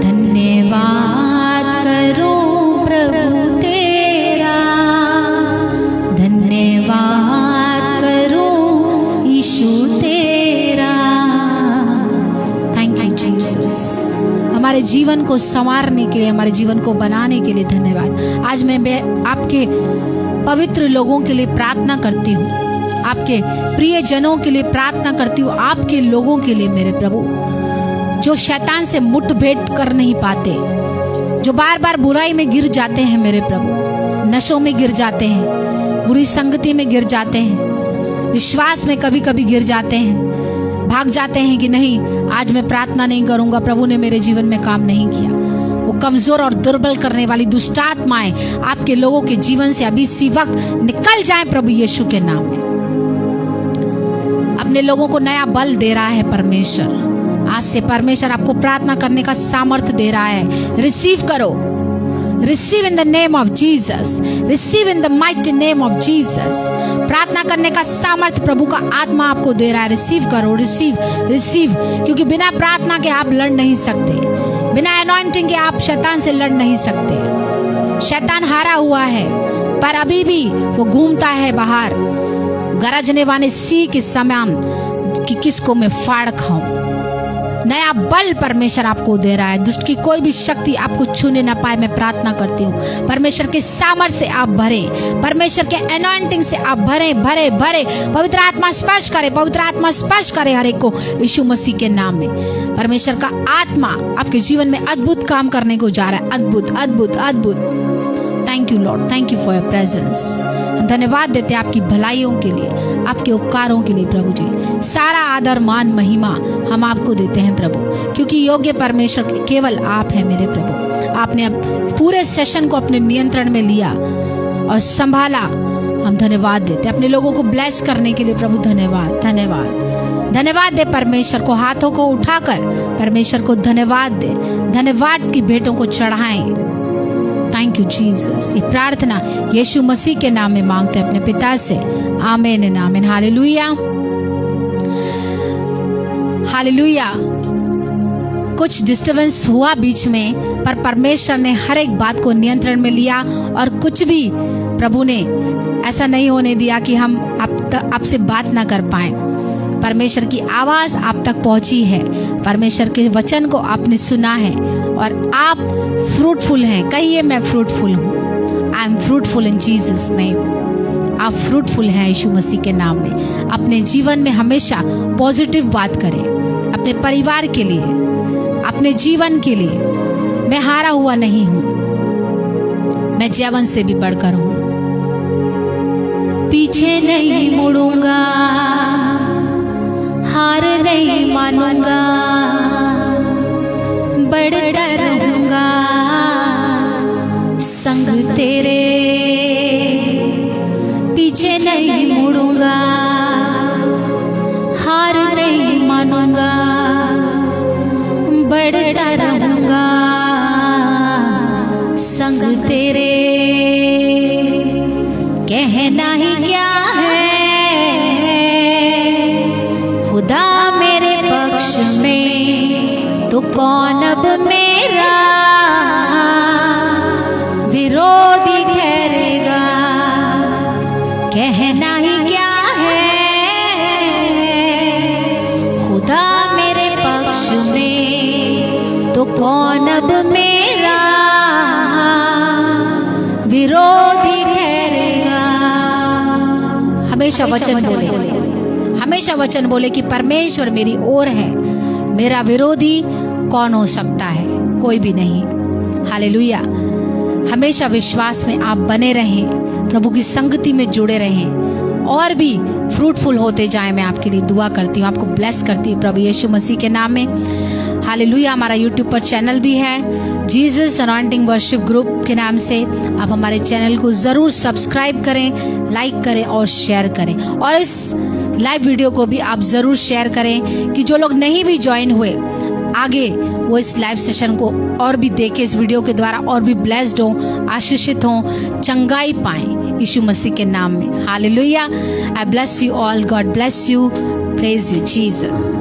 धन्यवाद करूं प्रभु तेरा, धन्यवाद करूं यीशु तेरा। थैंक यू जीसस, हमारे जीवन को संवारने के लिए, हमारे जीवन को बनाने के लिए धन्यवाद। आज मैं आपके पवित्र लोगों के लिए प्रार्थना करती हूँ, आपके प्रिय जनों के लिए प्रार्थना करती हूँ, आपके लोगों के लिए मेरे प्रभु, जो शैतान से मुठभेड़ कर नहीं पाते, जो बार बार बुराई में गिर जाते हैं मेरे प्रभु, नशों में गिर जाते हैं, बुरी संगति में गिर जाते हैं, विश्वास में कभी कभी गिर जाते हैं, भाग जाते हैं कि नहीं आज मैं प्रार्थना नहीं करूंगा, प्रभु ने मेरे जीवन में काम नहीं किया। वो कमजोर और दुर्बल करने वाली दुष्टात्माएं आपके लोगों के जीवन से अभी इसी वक्त निकल जाएं प्रभु यीशु के नाम में। अपने लोगों को नया बल दे रहा है परमेश्वर। आज से परमेश्वर आपको प्रार्थना करने का सामर्थ्य दे रहा है। रिसीव करो, receive in the name of Jesus, receive in the mighty name of Jesus. प्रार्थना करने का सामर्थ्य प्रभु का आत्मा आपको दे रहा है। रिसीव करो, रिसीव रिसीव, क्योंकि बिना प्रार्थना के आप लड़ नहीं सकते, बिना अनॉइंटिंग के आप शैतान से लड़ नहीं सकते। शैतान हारा हुआ है, पर अभी भी वो घूमता है बाहर गरजने वाले सिंह के समान कि किसको मैं फाड़ खाऊं। नया बल परमेश्वर आपको दे रहा है। दुष्ट की कोई भी शक्ति आपको छूने ना पाए। मैं प्रार्थना करती हूँ परमेश्वर के सामर्थ्य से आप भरे, परमेश्वर के अनॉइंटिंग से आप भरे भरे भरे। पवित्र आत्मा स्पर्श करे, पवित्र आत्मा स्पर्श करे हर एक को यीशु मसीह के नाम में। परमेश्वर का आत्मा आपके जीवन में अद्भुत काम करने को जा रहा है। अद्भुत अद्भुत अद्भुत। Thank you lord, thank you for your presence. हम धन्यवाद देते हैं आपकी भलाइयों के लिए, आपके उपकारों के लिए प्रभु जी। सारा आदर मान महिमा हम आपको देते हैं प्रभु, क्योंकि योग्य परमेश्वर केवल आप हैं मेरे प्रभु। आपने पूरे सेशन को अपने नियंत्रण में लिया और संभाला। हम धन्यवाद देते हैं अपने लोगों को ब्लेस करने के लिए प्रभु। धन्यवाद धन्यवाद धन्यवाद दे परमेश्वर को। हाथों को उठाकर परमेश्वर को धन्यवाद दे, धन्यवाद की भेंटों को चढ़ाएं। Thank you Jesus. ये प्रार्थना यीशु मसीह के नाम में मांगते हैं अपने पिता से। आमीन आमीन। Hallelujah hallelujah. कुछ डिस्टर्बेंस हुआ बीच में, पर परमेश्वर ने हर एक बात को नियंत्रण में लिया और कुछ भी प्रभु ने ऐसा नहीं होने दिया कि हम आपसे बात ना कर पाए। परमेश्वर की आवाज आप तक पहुंची है, परमेश्वर के वचन को आपने सुना है और आप फ्रूटफुल हैं। कहिए मैं फ्रूटफुल हूँ। I am fruitful in Jesus name. आप फ्रूटफुल हैं यीशु मसीह के नाम में। अपने जीवन में हमेशा पॉजिटिव बात करें, अपने परिवार के लिए, अपने जीवन के लिए। मैं हारा हुआ नहीं हूँ, मैं जैवन से भी बढ़कर हूँ। पीछे नहीं मुड़ूंगा, हार नहीं मानूंगा, बढ़ता रहूंगा संग तेरे। पीछे नहीं मुड़ूंगा, हार नहीं मानूंगा, बढ़ता रहूंगा संग तेरे। कहना ही क्या है, खुदा मेरे पक्ष में तो कौन अब मेरा विरोध मेरा विरोधी ठहरेगा। हमेशा वचन बोले, हमेशा वचन बोले कि परमेश्वर मेरी ओर है, मेरा विरोधी कौन हो सकता है? कोई भी नहीं। हालेलुया। हमेशा विश्वास में आप बने रहें, प्रभु की संगति में जुड़े रहें और भी फ्रूटफुल होते जाएं। मैं आपके लिए दुआ करती हूँ, आपको ब्लेस करती हूँ प्रभु यीशु मसीह के नाम में। हालेलुया। हमारा यूट्यूब पर चैनल भी है, जीसस अनॉइंटिंग वर्शिप ग्रुप के नाम से। आप हमारे चैनल को ज़रूर सब्सक्राइब करें, लाइक करें और शेयर करें। और इस लाइव वीडियो को भी आप ज़रूर शेयर करें कि जो लोग नहीं भी ज्वाइन हुए आगे वो इस लाइव सेशन को और भी देखें, इस वीडियो के द्वारा और भी ब्लेस्ड हों, आशीषित हों, चंगाई पाएं यीशु मसीह के नाम में। Hallelujah. I bless you all, God bless you, praise you Jesus.